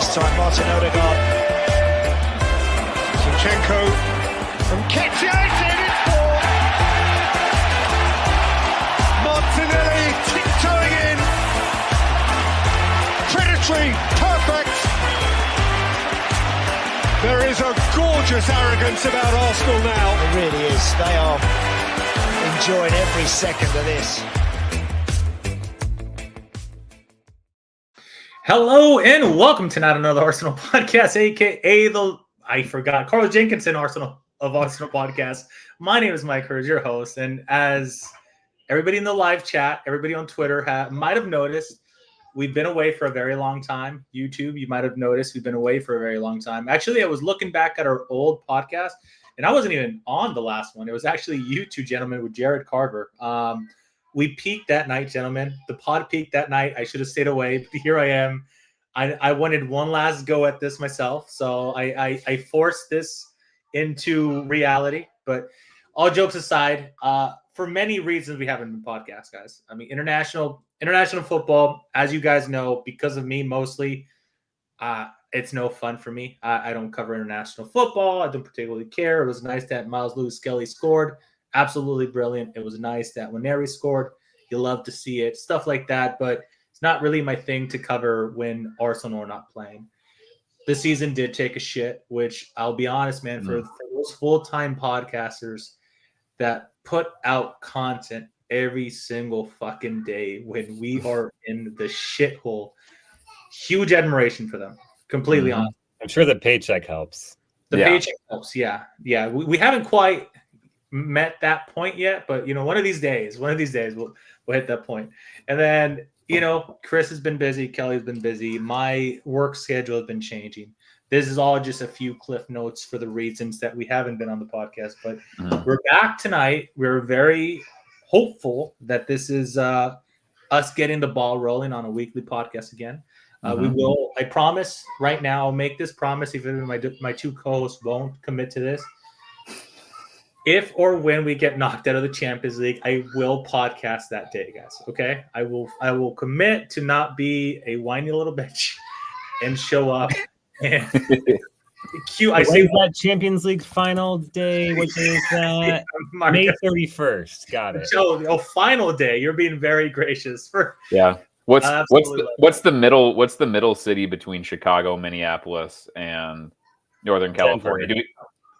this time, Martin Odegaard. Zinchenko from Ketty, it's four. Martinelli tiptoeing in. Predatory, perfect. There is a gorgeous arrogance about Arsenal now. It really is. They are enjoying every second of this. Hello and welcome to Not Another Arsenal Podcast, aka Carlos Jenkinson Arsenal Podcast. My name is Mike Hurd, your host, and as everybody in the live chat, everybody on Twitter might have noticed, we've been away for a very long time. YouTube, you might have noticed we've been away for a very long time. Actually, I was looking back at our old podcast, and I wasn't even on the last one. It was actually you two gentlemen with Jared Carver. We peaked that night, gentlemen. The pod peaked that night. I should have stayed away, but here I am. I wanted one last go at this myself, so I forced this into reality. But all jokes aside, for many reasons, we haven't been podcast, guys. I mean, international football, as you guys know, because of me mostly, it's no fun for me. I don't cover international football. I don't particularly care. It was nice that Miles Lewis-Skelly scored. Absolutely brilliant. It was nice that when Neri scored, you love to see it, stuff like that. But it's not really my thing to cover when Arsenal are not playing. This season did take a shit, which I'll be honest, man, for those full-time podcasters that put out content every single fucking day when we are in the shithole, huge admiration for them. Completely honest. I'm sure the paycheck helps. The paycheck helps, yeah. We haven't quite met that point yet, but one of these days we'll hit that point. And then Chris has been busy, Kelly's been busy, my work schedule has been changing. This is all just a few cliff notes for the reasons that we haven't been on the podcast, but we're back tonight. We're very hopeful that this is us getting the ball rolling on a weekly podcast again. We will, I promise right now, I'll make this promise, even if my two co-hosts won't commit to this. If or when we get knocked out of the Champions League, I will podcast that day, guys. Okay, I will commit to not be a whiny little bitch and show up. And I say that Champions League final day. What day is that? May 31st. Got it. So, final day. You're being very gracious. What's the middle city between Chicago, Minneapolis, and Northern California?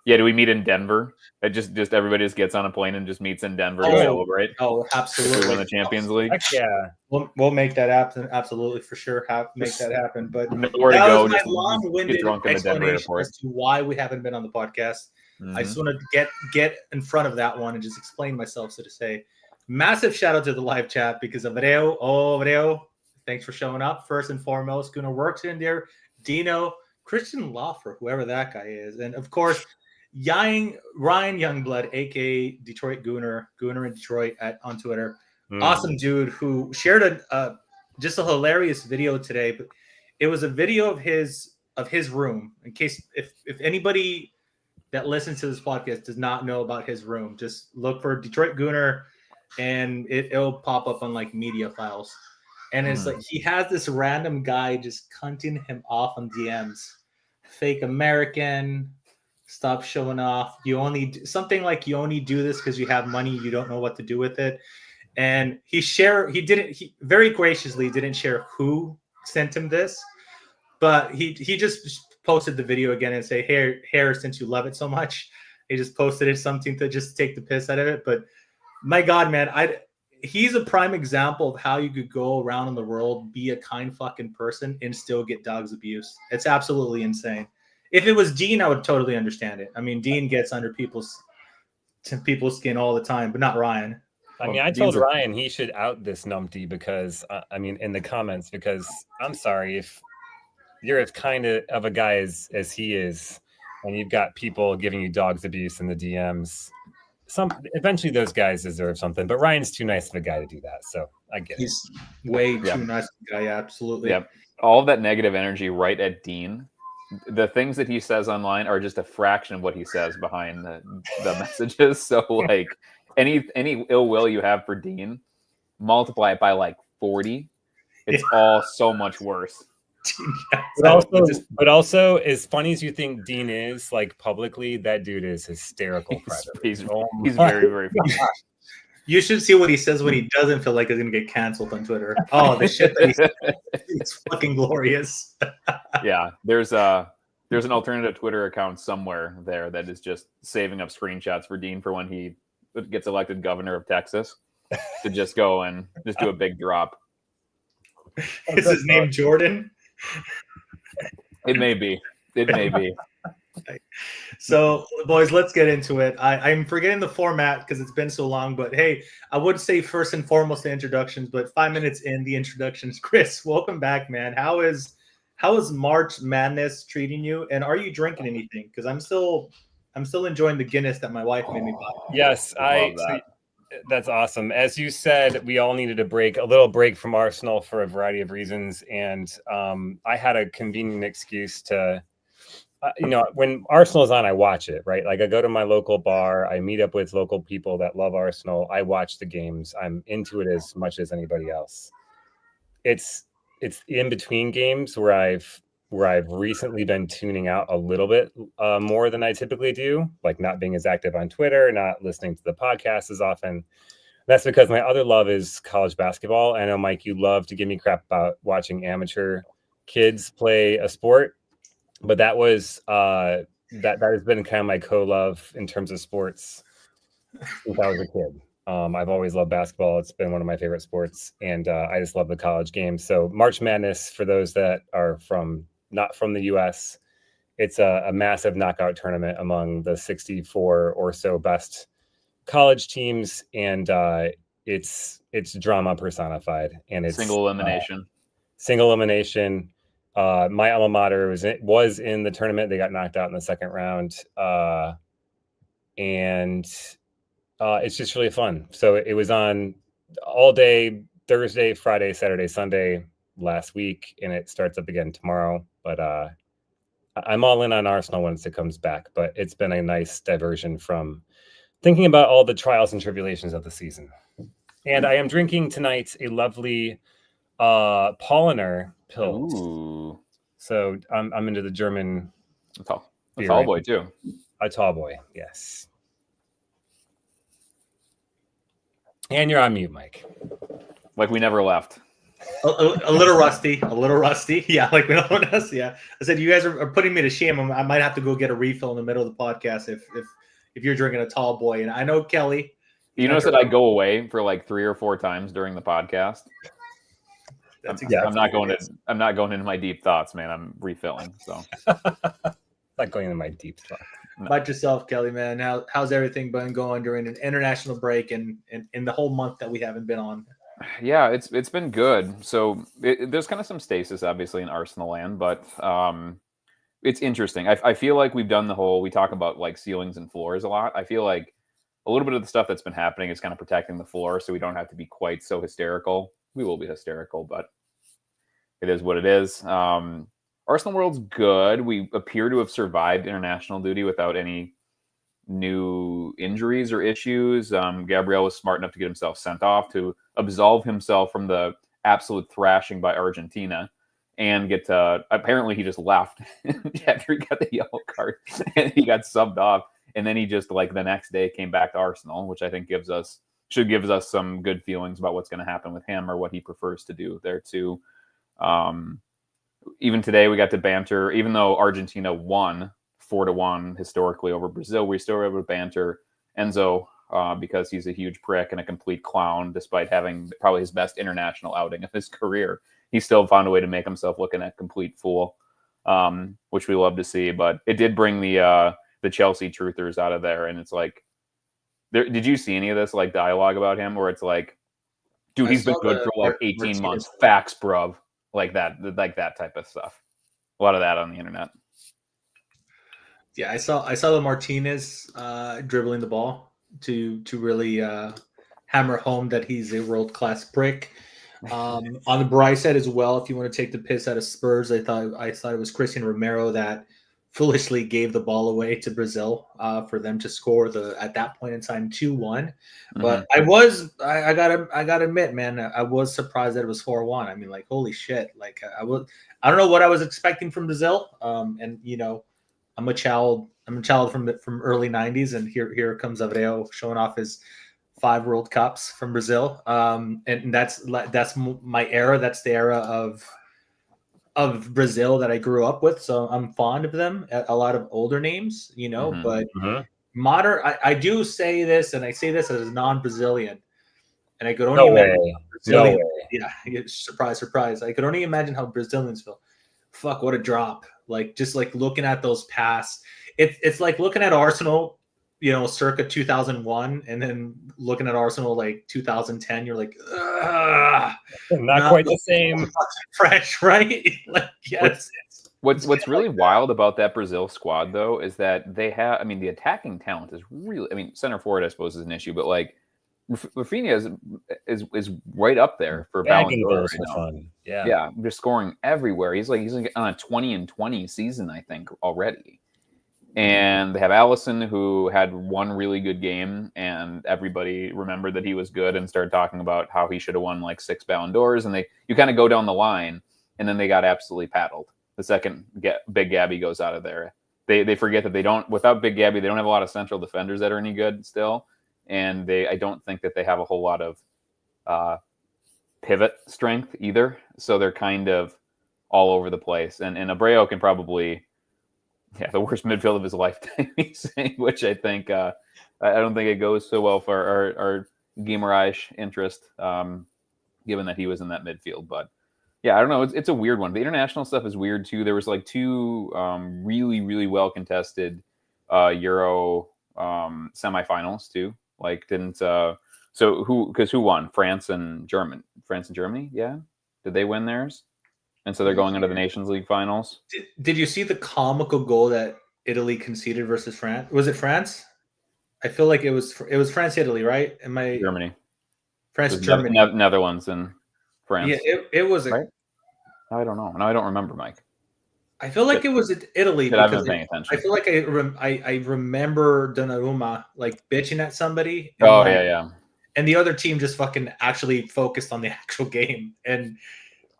Do we meet in Denver? It just everybody just gets on a plane and just meets in Denver to celebrate. Oh, absolutely! We win the Champions League. Yeah, we'll make that happen. Absolutely, for sure. Make that happen. But nowhere to that go. was my long-winded explanation as to why we haven't been on the podcast. I just want to get in front of that one and just explain myself, so to say. Massive shout out to the live chat because of Abreu, thanks for showing up. First and foremost, Gunnar works in there. Dino, Christian Lawfer, whoever that guy is, and of course. Ryan Youngblood, aka Detroit Gooner in Detroit on Twitter. Awesome dude who shared just a hilarious video today. But it was a video of his room. In case if anybody that listens to this podcast does not know about his room, just look for Detroit Gooner and it'll pop up on like media files. And it's like he has this random guy just cunting him off on DMs. Fake American. Stop showing off. You only do this because you have money. You don't know what to do with it. And he very graciously didn't share who sent him this, but he just posted the video again and say, "Hey, since you love it so much," he just posted it, something to just take the piss out of it. But my God, man, he's a prime example of how you could go around in the world, be a kind fucking person, and still get dogs abuse. It's absolutely insane. If it was Dean, I would totally understand it. I mean, Dean gets under people's skin all the time, but not Ryan. I mean, I told Ryan he should out this numpty because, in the comments, because I'm sorry, if you're as kind of a guy as he is, and you've got people giving you dogs abuse in the DMs, eventually those guys deserve something. But Ryan's too nice of a guy to do that, so I get it. He's way too nice of a guy, yeah, absolutely. Yep. All of that negative energy right at Dean. The things that he says online are just a fraction of what he says behind the messages. So like any ill will you have for Dean, multiply it by like 40. It's all so much worse. But also, as funny as you think Dean is, like publicly, that dude is hysterical. He's very, very funny. You should see what he says when he doesn't feel like he's gonna get canceled on Twitter. Oh, the shit that he says, it's fucking glorious. Yeah, there's an alternative Twitter account somewhere there that is just saving up screenshots for Dean for when he gets elected governor of Texas to just go and just do a big drop. Is his name Jordan? It may be. It may be. So, boys, let's get into it. I'm forgetting the format because it's been so long, but hey, I would say first and foremost the introductions, but 5 minutes in the introductions. Chris, welcome back, man. How is March Madness treating you? And are you drinking anything? Because I'm still enjoying the Guinness that my wife made me buy. Yes, that's awesome. As you said, we all needed a little break from Arsenal for a variety of reasons, and I had a convenient excuse to. When Arsenal is on, I watch it, right? Like I go to my local bar, I meet up with local people that love Arsenal. I watch the games. I'm into it as much as anybody else. It's in between games where I've recently been tuning out a little bit more than I typically do, like not being as active on Twitter, not listening to the podcast as often. That's because my other love is college basketball. I know, Mike, you love to give me crap about watching amateur kids play a sport. But that was that has been kind of my co-love in terms of sports since I was a kid. I've always loved basketball. It's been one of my favorite sports, and I just love the college game. So March Madness, for those that are not from the U.S., it's a massive knockout tournament among the 64 or so best college teams, and it's drama personified, and it's single elimination. My alma mater was in the tournament. They got knocked out in the second round. And it's just really fun. So it was on all day, Thursday, Friday, Saturday, Sunday last week, and it starts up again tomorrow. But I'm all in on Arsenal once it comes back. But it's been a nice diversion from thinking about all the trials and tribulations of the season. And I am drinking tonight a lovely Paulaner Pils. Ooh. So I'm into the German. A tall boy too. A tall boy, yes. And you're on mute, Mike. Like we never left. A little rusty. Yeah, like we don't know. Yeah, I said you guys are putting me to shame. I might have to go get a refill in the middle of the podcast if you're drinking a tall boy. And I know Kelly. You notice that I go away for like 3 or 4 times during the podcast. I'm not going into my deep thoughts, man. I'm refilling. So not going into my deep thoughts. No. About yourself, Kelly, man. How's everything been going during an international break and in the whole month that we haven't been on? Yeah, it's been good. So there's kind of some stasis, obviously, in Arsenal land, but it's interesting. I feel like we've done we talk about like ceilings and floors a lot. I feel like a little bit of the stuff that's been happening is kind of protecting the floor, so we don't have to be quite so hysterical. We will be hysterical, but it is what it is. Arsenal World's good. We appear to have survived international duty without any new injuries or issues. Gabriel was smart enough to get himself sent off to absolve himself from the absolute thrashing by Argentina and get to, apparently he just left after he got the yellow card and he got subbed off. And then he just like the next day came back to Arsenal, which I think should give us some good feelings about what's going to happen with him or what he prefers to do there too. Even today we got to banter, even though Argentina won 4-1 historically over Brazil, we still were able to banter Enzo because he's a huge prick and a complete clown, despite having probably his best international outing of his career. He still found a way to make himself look like a complete fool, which we love to see. But it did bring the Chelsea truthers out of there, and it's like, did you see any of this like dialogue about him, where it's like, dude, he's been good for like 18 months. Facts, bruv. Like that type of stuff. A lot of that on the internet. Yeah, I saw the Martinez dribbling the ball to really hammer home that he's a world-class prick. On the Bryce side as well, if you want to take the piss out of Spurs, I thought it was Christian Romero that foolishly gave the ball away to Brazil for them to score at that point in time 2-1. But I gotta admit, man, I was surprised that it was 4-1. I mean, like, holy shit! Like, I don't know what I was expecting from Brazil. And I'm a child from early '90s, and here comes Abreu showing off his 5 World Cups from Brazil. And that's my era. That's the era of Brazil that I grew up with. So I'm fond of them. A lot of older names, but modern. I do say this, and I say this as a non-Brazilian, and I could only imagine Brazilian. Yeah, surprise, surprise. I could only imagine how Brazilians feel. Fuck, what a drop! Like, just like looking at those pass. It's like looking at Arsenal, circa 2001, and then looking at Arsenal like 2010. You're like, not quite the same. Fresh, right? Like, yes. What's really wild about that Brazil squad, though, is that they have. I mean, the attacking talent is really. I mean, center forward, I suppose, is an issue, but like Rafinha is right up there for Ballon d'Or. Yeah, just scoring everywhere. He's on a 20-20 season, I think, already. And they have Allison, who had one really good game, and everybody remembered that he was good and started talking about how he should have won like 6 Ballon d'Ors. And you kind of go down the line, and then they got absolutely paddled. The second Big Gabby goes out of there, they forget that without Big Gabby, they don't have a lot of central defenders that are any good still. And I don't think that they have a whole lot of pivot strength either. So they're kind of all over the place. And Abreu can probably, the worst midfield of his lifetime, he's saying, which I think, I don't think it goes so well for our Guimarães interest, given that he was in that midfield. But yeah, I don't know. It's a weird one. The international stuff is weird too. There was like 2 really, really well contested Euro semifinals too. Like, who won? France and Germany? Yeah. Did they win theirs? And so they're going into the Nations League finals. Did you see the comical goal that Italy conceded versus France? Was it France? I feel like it was France, Italy, right? Germany. France, Germany. Netherlands and France. Yeah, it was right? I don't know. No, I don't remember, Mike. I feel like it was Italy because I've been paying attention. I feel like I remember Donnarumma like bitching at somebody. Yeah. And the other team just fucking actually focused on the actual game, and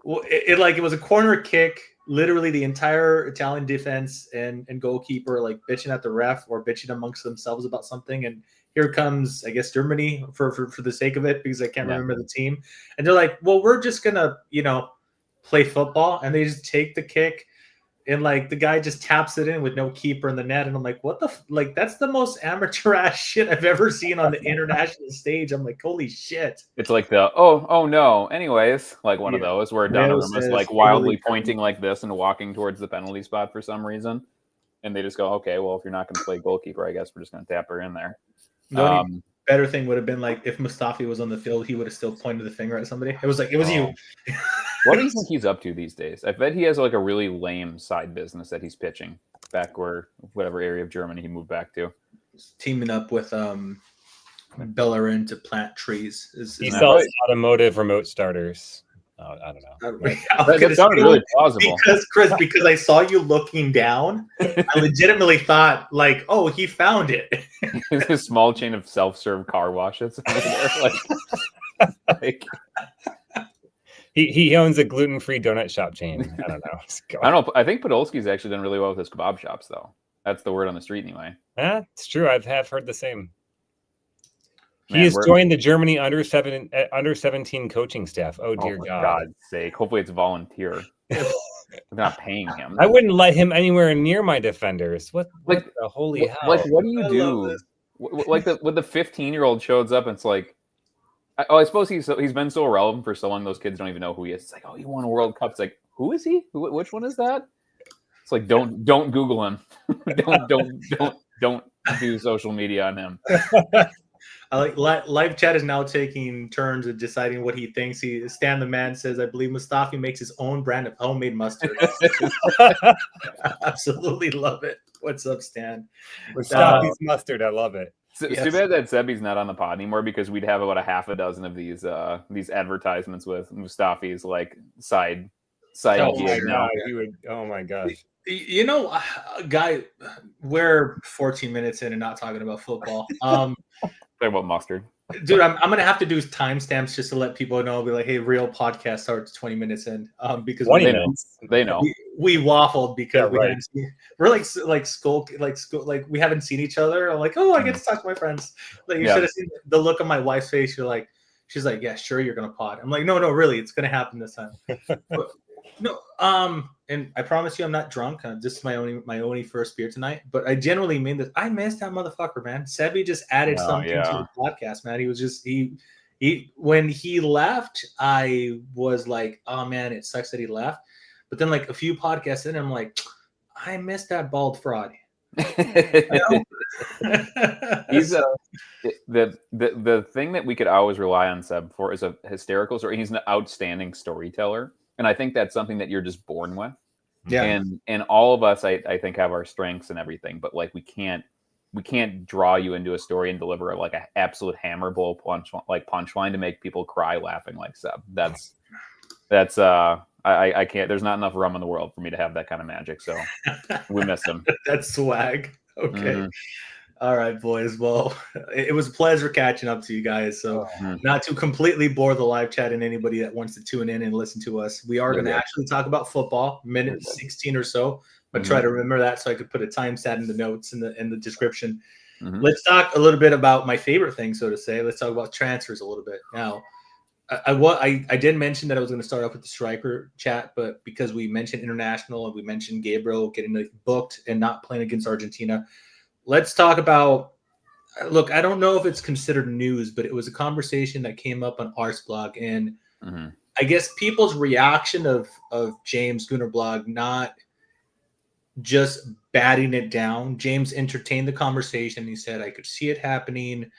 it was a corner kick. Literally, the entire Italian defense and goalkeeper like bitching at the ref or bitching amongst themselves about something. And here comes, I guess, Germany for the sake of it, because I can't remember the team. And they're like, well, we're just gonna play football, and they just take the kick. And like the guy just taps it in with no keeper in the net, and I'm like, "What the that's the most amateur ass shit I've ever seen on the international stage." I'm like, "Holy shit!" It's like the oh no. Anyways, like one of those where Donnarumma's like wildly pointing like this and walking towards the penalty spot for some reason, and they just go, "Okay, well, if you're not going to play goalkeeper, I guess we're just going to tap her in there." The only better thing would have been like if Mustafi was on the field, he would have still pointed the finger at somebody. It was like, it was you. What do you think he's up to these days? I bet he has like a really lame side business that he's pitching back whatever area of Germany he moved back to. Teaming up with Bellerin to plant trees. He sells automotive remote starters. I don't know. That sounded really plausible. Because I saw you looking down, I legitimately thought like, oh, he found it. It's a small chain of self-serve car washes. He owns a gluten-free donut shop chain. I don't know. I don't know. I think Podolski's actually done really well with his kebab shops, though. That's the word on the street, anyway. Yeah, it's true. I have heard the same. He has joined the Germany under 17 coaching staff. Oh dear God! For God's sake! Hopefully, it's volunteer. They're not paying him. I wouldn't let him anywhere near my defenders. What the holy hell? Like, what do you do? Like when the 15-year-old shows up, and it's like, I suppose he's been so irrelevant for so long. Those kids don't even know who he is. It's like, oh, he won a World Cup. It's like, who is he? Which one is that? It's like, don't Google him. don't do social media on him. I like live chat is now taking turns of deciding what he thinks. Stan the man says, I believe Mustafi makes his own brand of homemade mustard. Absolutely love it. What's up, Stan? Mustafi's mustard. I love it. It's too bad that Sebi's not on the pod anymore, because we'd have about a half a dozen of these advertisements with Mustafi's like side side Oh gig my now. god, he would. Oh my gosh. You know, guy, we're 14 minutes in and not talking about football. Talk about mustard. Dude, I'm gonna have to do timestamps just to let people know. Be like, hey, real podcast starts 20 minutes in. Because 20 They minutes. know. They know. we waffled because Yeah, we right. haven't seen, we're like school like we haven't seen each other. I'm like, oh, I get to talk to my friends. Like you Yeah. should have seen the look on my wife's face. She's like, yeah, sure, you're gonna pod. I'm like, no, really, it's gonna happen this time. But, no, and I promise you, I'm not drunk. This is my only first beer tonight. But I generally mean this. I missed that motherfucker, man. Sebi just added something to the podcast, man. He was just he when he left, I was like, oh man, it sucks that he left. But then like a few podcasts in, I'm like, I missed that bald fraud. He's the thing that we could always rely on Seb for is a hysterical story. He's an outstanding storyteller, and I think that's something that you're just born with. Yeah. And all of us, I think, have our strengths and everything, but like we can't draw you into a story and deliver like an absolute hammer blow punchline to make people cry laughing like Seb. That's I can't. There's not enough rum in the world for me to have that kind of magic. So we miss him. That's swag. Okay. Mhm. All right, boys. Well, it was a pleasure catching up to you guys. So, not to completely bore the live chat and anybody that wants to tune in and listen to us, we are going to actually talk about football, minute 16 or so. But try to remember that so I could put a timestamp in the notes in the description. Let's talk a little bit about my favorite thing, so to say. Let's talk about transfers a little bit. Now, I did mention that I was going to start off with the striker chat, but because we mentioned international and we mentioned Gabriel getting booked and not playing against Argentina, let's talk about. Look, I don't know if it's considered news, but it was a conversation that came up on Arsblog, and I guess people's reaction of James Gunnerblog not just batting it down. James entertained the conversation. He said, I could see it happening.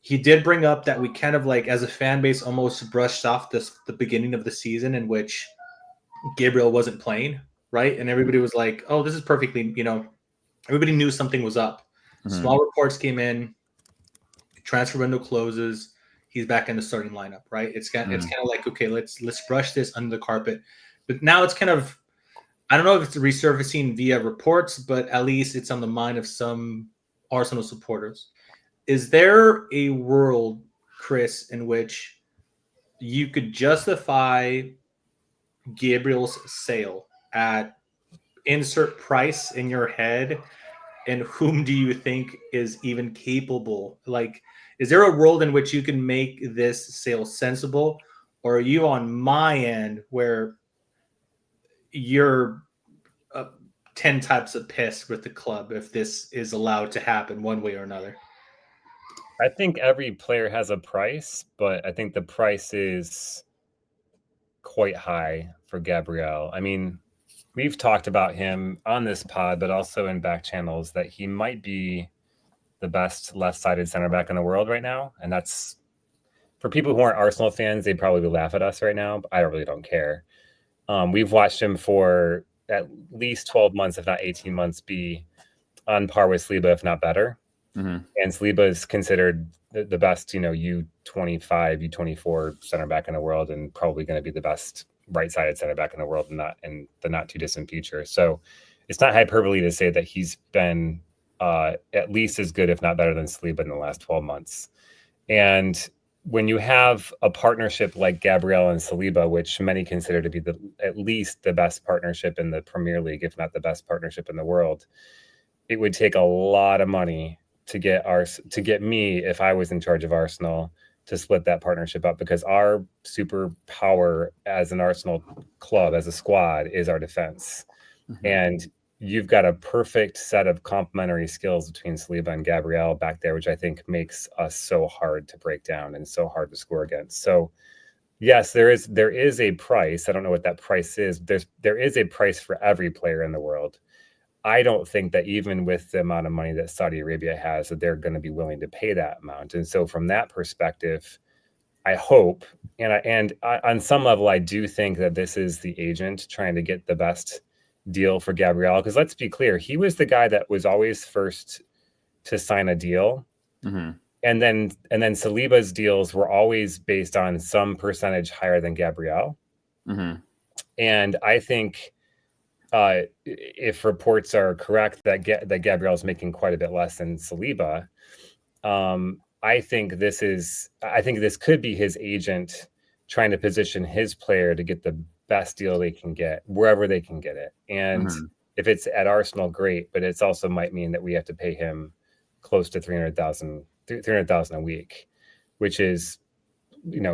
He did bring up that we kind of like, as a fan base, almost brushed off the beginning of the season in which Gabriel wasn't playing, right? And everybody was like, oh, this is perfectly, everybody knew something was up. Small reports came in, transfer window closes, he's back in the starting lineup, right? It's kind of like, okay, let's brush this under the carpet. But now it's kind of, I don't know if it's resurfacing via reports, but at least it's on the mind of some Arsenal supporters. Is there a world, Chris, in which you could justify Gabriel's sale at insert price in your head? And whom do you think is even capable? Like, is there a world in which you can make this sale sensible? Or are you on my end where you're 10 types of pissed with the club if this is allowed to happen one way or another? I think every player has a price, but I think the price is quite high for Gabriel. I mean, we've talked about him on this pod, but also in back channels, that he might be the best left-sided center back in the world right now. And that's, for people who aren't Arsenal fans, they'd probably laugh at us right now, but I really don't care. We've watched him for at least 12 months, if not 18 months, be on par with Saliba, if not better. And Saliba is considered the best, U25, U24 center back in the world, and probably going to be the best right-sided center back in the world in the not too distant future. So it's not hyperbole to say that he's been at least as good, if not better, than Saliba in the last 12 months. And when you have a partnership like Gabriel and Saliba, which many consider to be at least the best partnership in the Premier League, if not the best partnership in the world, it would take a lot of money to get me, if I was in charge of Arsenal, to split that partnership up, because our superpower as an Arsenal club, as a squad, is our defense. And you've got a perfect set of complementary skills between Saliba and Gabriel back there, which I think makes us so hard to break down and so hard to score against. So yes, there is a price. I don't know what that price is. There is a price for every player in the world. I don't think that even with the amount of money that Saudi Arabia has, that they're going to be willing to pay that amount. And so from that perspective, I hope, and on some level, I do think that this is the agent trying to get the best deal for Gabriel. Because let's be clear, he was the guy that was always first to sign a deal. And then Saliba's deals were always based on some percentage higher than Gabriel. And I think if reports are correct that Gabriel's making quite a bit less than Saliba, I think this could be his agent trying to position his player to get the best deal they can get wherever they can get it. And if it's at Arsenal, great, but it's also might mean that we have to pay him close to 300,000 a week, which is,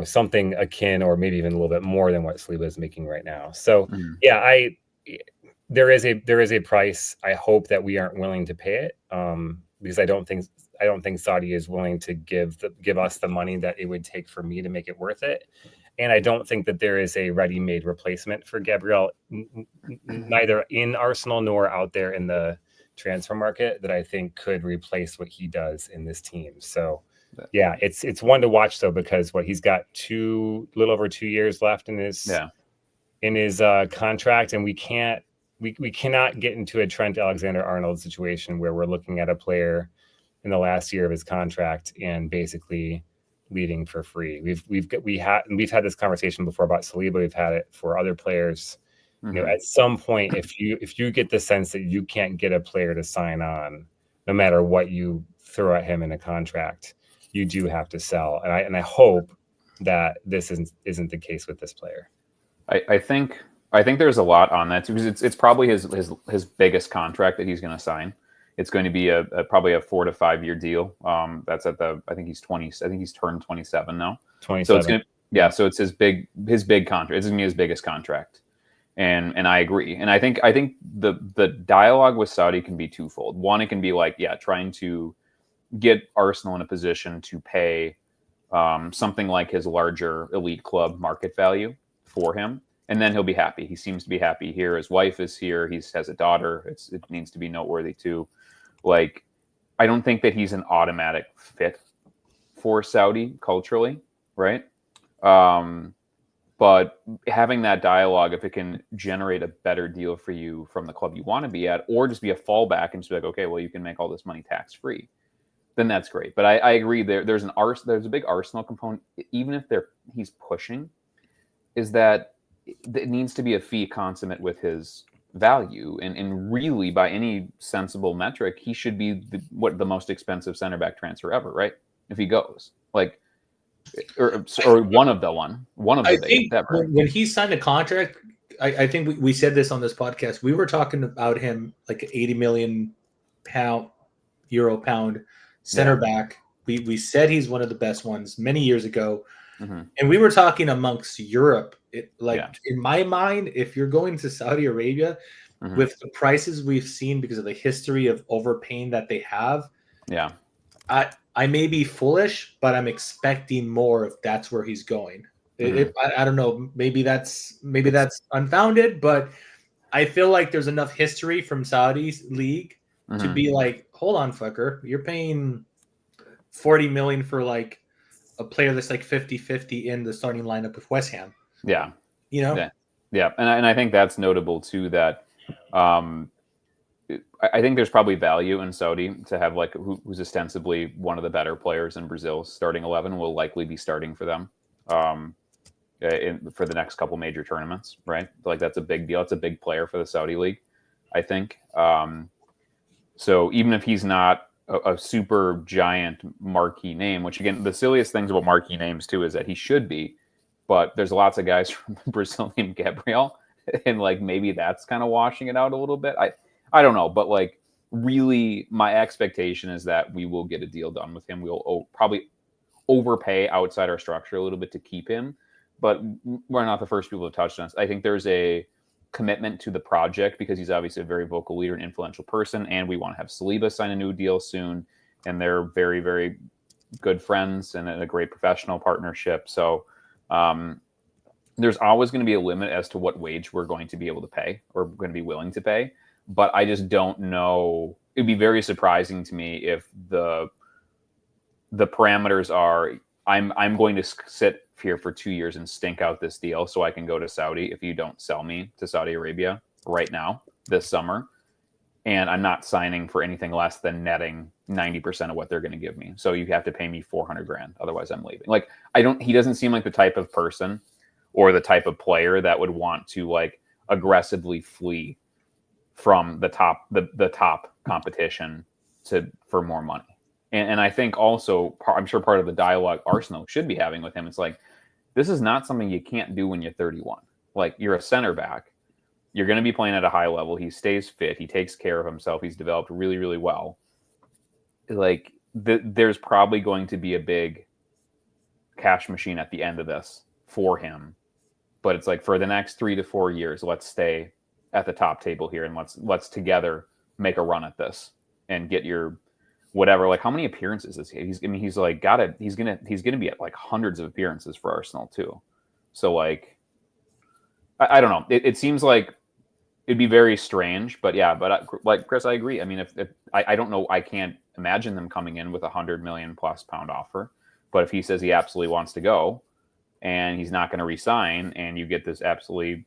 something akin or maybe even a little bit more than what Saliba is making right now. So yeah, there is a price. I hope that we aren't willing to pay it, because I don't think Saudi is willing to give us the money that it would take for me to make it worth it. And I don't think that there is a ready-made replacement for Gabriel, neither in Arsenal nor out there in the transfer market, that I think could replace what he does in this team. So yeah, it's one to watch though, because he's got little over 2 years left in his contract, and we cannot get into a Trent Alexander-Arnold situation where we're looking at a player in the last year of his contract and basically leaving for free. We've had this conversation before about Saliba. We've had it for other players. At some point, if you get the sense that you can't get a player to sign on, no matter what you throw at him in a contract, you do have to sell. And I hope that this isn't the case with this player. I think there's a lot on that too, because it's probably his biggest contract that he's going to sign. It's going to be probably a 4 to 5 year deal. That's I think he's 20. I think he's turned 27 now. 27. So it's going so it's his big contract. It's going to be his biggest contract. And I agree. And I think the dialogue with Saudi can be twofold. One, it can be like, trying to get Arsenal in a position to pay something like his larger elite club market value for him. And then he'll be happy. He seems to be happy here. His wife is here. He has a daughter. It needs to be noteworthy too. Like, I don't think that he's an automatic fit for Saudi culturally, right? But having that dialogue, if it can generate a better deal for you from the club you want to be at, or just be a fallback and just be like, okay, well, you can make all this money tax free, then that's great. But I agree. There's a big Arsenal component, even if he's pushing, is that it needs to be a fee consummate with his value, and really by any sensible metric, he should be the most expensive center back transfer ever, right? If he goes or one of the I think when he signed a contract, I think we said this on this podcast. We were talking about him like 80 million euro pound center back. We said he's one of the best ones many years ago. And we were talking amongst Europe. In my mind, if you're going to Saudi Arabia with the prices we've seen because of the history of overpaying that they have, I may be foolish, but I'm expecting more if that's where he's going. I don't know. Maybe that's unfounded, but I feel like there's enough history from Saudi's league to be like, hold on, fucker, you're paying 40 million for like a player that's like 50-50 in the starting lineup with West Ham. Yeah. Yeah. And I think that's notable too, that I think there's probably value in Saudi to have like who's ostensibly one of the better players in Brazil's starting 11 will likely be starting for them for the next couple major tournaments, right? Like that's a big deal. It's a big player for the Saudi league, I think. So even if he's not a super giant marquee name, which again, the silliest things about marquee names too is that he should be, but there's lots of guys from Brazil named Gabriel, and like maybe that's kind of washing it out a little bit. I don't know, but like really my expectation is that we will get a deal done with him. We'll probably overpay outside our structure a little bit to keep him, but we're not the first people to touch on this. I think there's a commitment to the project because he's obviously a very vocal leader and influential person, and we want to have Saliba sign a new deal soon, and they're very, very good friends and a great professional partnership. So there's always going to be a limit as to what wage we're going to be able to pay or going to be willing to pay. But I just don't know. It'd be very surprising to me if the parameters are I'm going to sit here for 2 years and stink out this deal so I can go to Saudi if you don't sell me to Saudi Arabia right now this summer, and I'm not signing for anything less than netting 90% of what they're going to give me. So you have to pay me $400,000, otherwise I'm leaving. Like he doesn't seem like the type of person or the type of player that would want to like aggressively flee from the top competition for more money. And I think also, I'm sure part of the dialogue Arsenal should be having with him, it's like, this is not something you can't do when you're 31. Like, you're a center back. You're going to be playing at a high level. He stays fit. He takes care of himself. He's developed really, really well. Like, there's probably going to be a big cash machine at the end of this for him. But it's like, for the next 3 to 4 years, let's stay at the top table here, and let's together make a run at this and get your whatever. Like, how many appearances is he? He's gonna be at like hundreds of appearances for Arsenal too. So like, I don't know. It seems like it'd be very strange, but yeah. But like Chris, I agree. I mean, if I don't know, I can't imagine them coming in with £100 million+ offer. But if he says he absolutely wants to go, and he's not going to resign, and you get this absolutely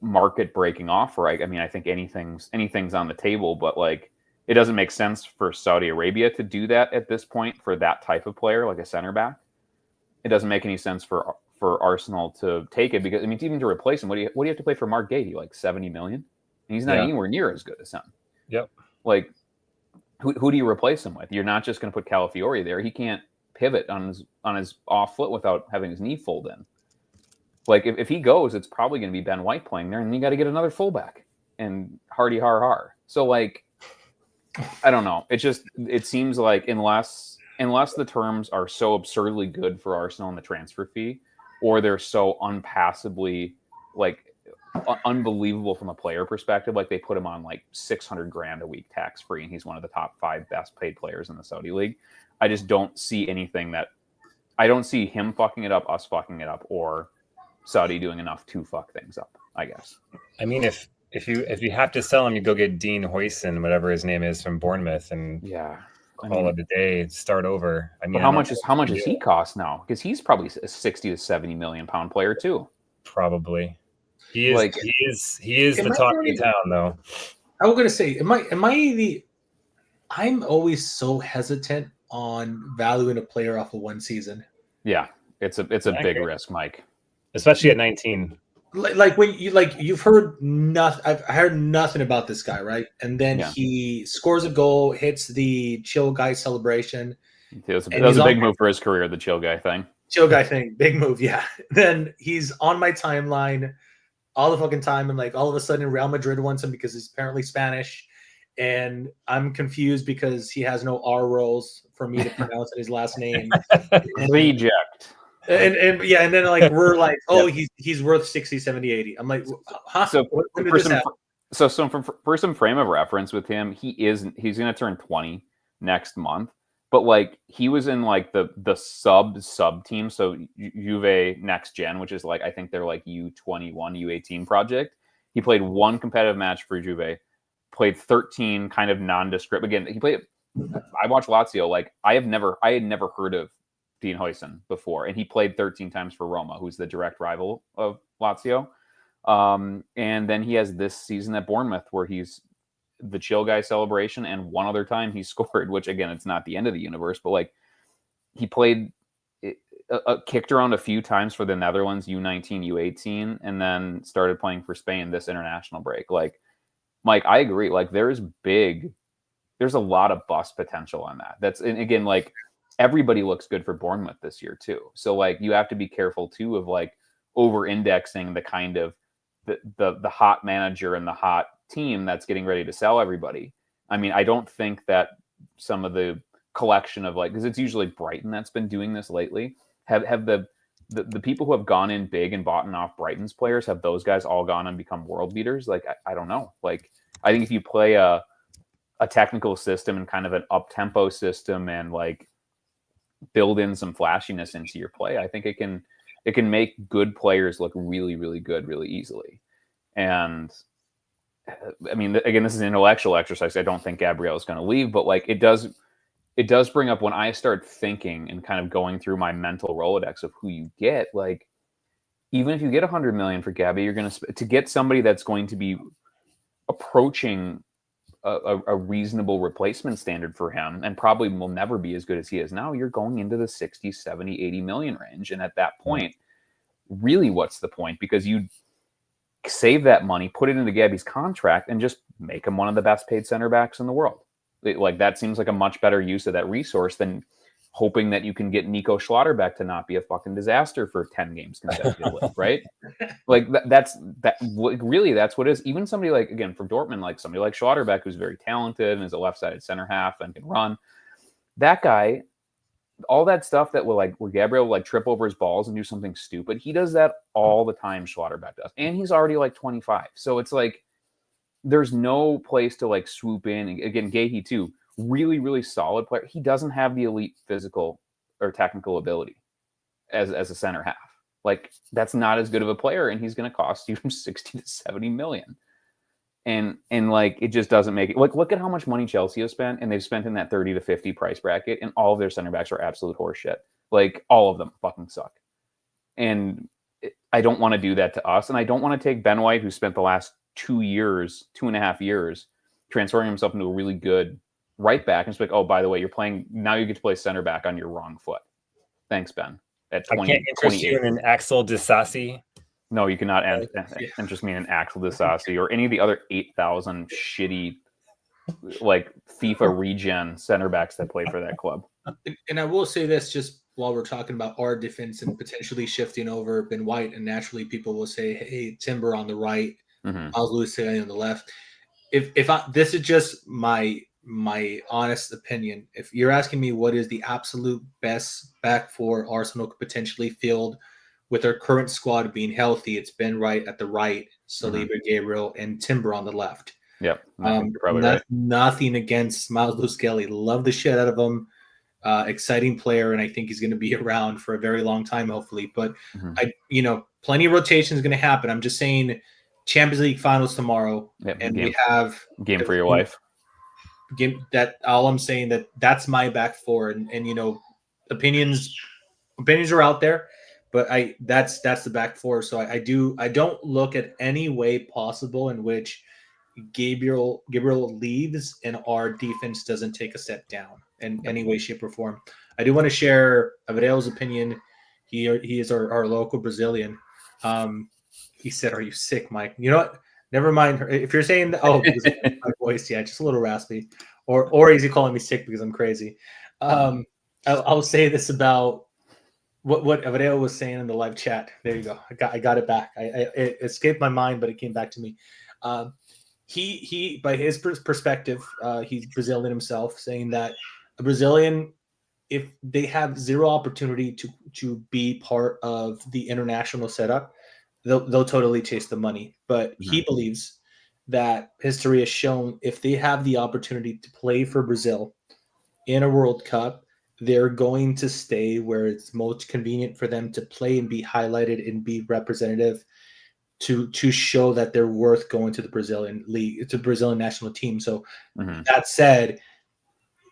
market-breaking offer, I mean, I think anything's on the table. But like, it doesn't make sense for Saudi Arabia to do that at this point for that type of player, like a center back. It doesn't make any sense for Arsenal to take it, because I mean, even to replace him, what do you have to play for Mark Gady? Like 70 million? And he's not anywhere near as good as him. Yep. Like, who do you replace him with? You're not just going to put Calafiori there. He can't pivot on his off foot without having his knee fold in. Like, if he goes, it's probably going to be Ben White playing there, and you got to get another fullback and hardy har. So like, I don't know. It seems like unless the terms are so absurdly good for Arsenal in the transfer fee, or they're so unpassably like unbelievable from a player perspective, like they put him on like $600,000 a week tax free, and he's one of the top 5 best paid players in the Saudi league. I just don't see anything I don't see him fucking it up, us fucking it up, or Saudi doing enough to fuck things up, I guess. I mean, if you have to sell him, you go get Dean Huijsen, whatever his name is, from Bournemouth, and call it a day, start over. I mean, but how much does he cost now? Because he's probably a 60 to 70 million pound player too. Probably. He is the talk of the town, though. I was gonna say, I'm always so hesitant on valuing a player off of one season. Yeah, it's a big risk, Mike. Especially at 19. Like when you've heard nothing. I've heard nothing about this guy, right? And then he scores a goal, hits the chill guy celebration. That was a big move for his career, the chill guy thing. Chill guy thing, big move, yeah. Then he's on my timeline all the fucking time, and like all of a sudden Real Madrid wants him because he's apparently Spanish, and I'm confused because he has no R rolls for me to pronounce his last name. Reject. And then like we're like, oh, he's worth 60, 70, 80. I'm like, huh? So when did this happen? For some frame of reference with him, he's going to turn 20 next month. But like, he was in like the sub team, so Juve Next Gen, which is like, I think they're like U21, U18 project. He played 1 competitive match for Juve, played 13 kind of nondescript. Again, he played. I watched Lazio. Like, I had never heard of Dean Huijsen before, and he played 13 times for Roma, who's the direct rival of Lazio. And then he has this season at Bournemouth where he's the chill guy celebration, and one other time he scored, which again, it's not the end of the universe, but like, he played kicked around a few times for the Netherlands U19, U18, and then started playing for Spain this international break. Like, Mike, I agree. Like, there's a lot of bust potential on that. And again, like, everybody looks good for Bournemouth this year too. So like, you have to be careful too of like over-indexing the kind of the hot manager and the hot team that's getting ready to sell everybody. I mean, I don't think that some of the collection of like, because it's usually Brighton that's been doing this lately, have the people who have gone in big and bought off Brighton's players, have those guys all gone and become world beaters? Like, I don't know. Like, I think if you play a technical system and kind of an up-tempo system and like build in some flashiness into your play, I think it can make good players look really, really good really easily. And I mean, again, this is an intellectual exercise. I don't think Gabriel is going to leave, but like, it does bring up, when I start thinking and kind of going through my mental Rolodex of who you get, like, even if you get 100 million for Gabby, you're going to get somebody that's going to be approaching a reasonable replacement standard for him, and probably will never be as good as he is now. You're going into the 60, 70, 80 million range. And at that point, really, what's the point? Because you save that money, put it into Gabby's contract, and just make him one of the best paid center backs in the world. Like, that seems like a much better use of that resource than hoping that you can get Nico Schlotterbeck to not be a fucking disaster for 10 games consecutively, right? Like, that's really that's what it is. Even somebody like, again, for Dortmund, like somebody like Schlotterbeck, who's very talented and is a left-sided center half and can run. That guy, all that stuff that where Gabriel will like trip over his balls and do something stupid, he does that all the time. Schlotterbeck does, and he's already like 25. So it's like there's no place to like swoop in. And again, Gahey too, really, really solid player. He doesn't have the elite physical or technical ability as a center half. Like, that's not as good of a player, and he's going to cost you 60 to 70 million. And like, it just doesn't make it. Like, look at how much money Chelsea has spent, and they've spent in that 30 to 50 price bracket, and all of their center backs are absolute horseshit. Like, all of them fucking suck. And I don't want to do that to us, and I don't want to take Ben White, who spent the last 2.5 years, transferring himself into a really good right back, and it's like, oh, by the way, you're playing now. You get to play center back on your wrong foot. Thanks, Ben. At 20, I can't interest you in an Axel Disasi. No, you cannot interest me in an Axel Disasi or any of the other 8,000 shitty like FIFA regen center backs that play for that club. And I will say this, just while we're talking about our defense and potentially shifting over Ben White, and naturally people will say, hey, Timber on the right, Miles Lewis on the left. This is just my honest opinion. If you're asking me what is the absolute best back for Arsenal could potentially field with our current squad being healthy, it's Ben White at the right, Saliba, Gabriel, and Timber on the left. Yep, you're probably right. Nothing against Miles Lewis-Skelly. Love the shit out of him. Exciting player, and I think he's going to be around for a very long time, hopefully. But plenty of rotation is going to happen. I'm just saying, Champions League finals tomorrow, we have game for your life. Game that all I'm saying that's my back four, and opinions are out there, but that's the back four. So I don't look at any way possible in which Gabriel leaves and our defense doesn't take a step down in any way, shape, or form. I do want to share Averelo's opinion. He is our local Brazilian. He said, "Are you sick, Mike?" You know what? Never mind. If you're saying that, because of my voice, yeah, just a little raspy, or is he calling me sick because I'm crazy? I'll say this about what Avreo was saying in the live chat. There you go. I got it back. It escaped my mind, but it came back to me. He by his perspective, he's Brazilian himself, saying that a Brazilian, if they have zero opportunity to be part of the international setup, they'll totally chase the money. But he believes that history has shown if they have the opportunity to play for Brazil in a World Cup, they're going to stay where it's most convenient for them to play and be highlighted and be representative to show that they're worth going to the Brazilian league, to the Brazilian national team. So that said,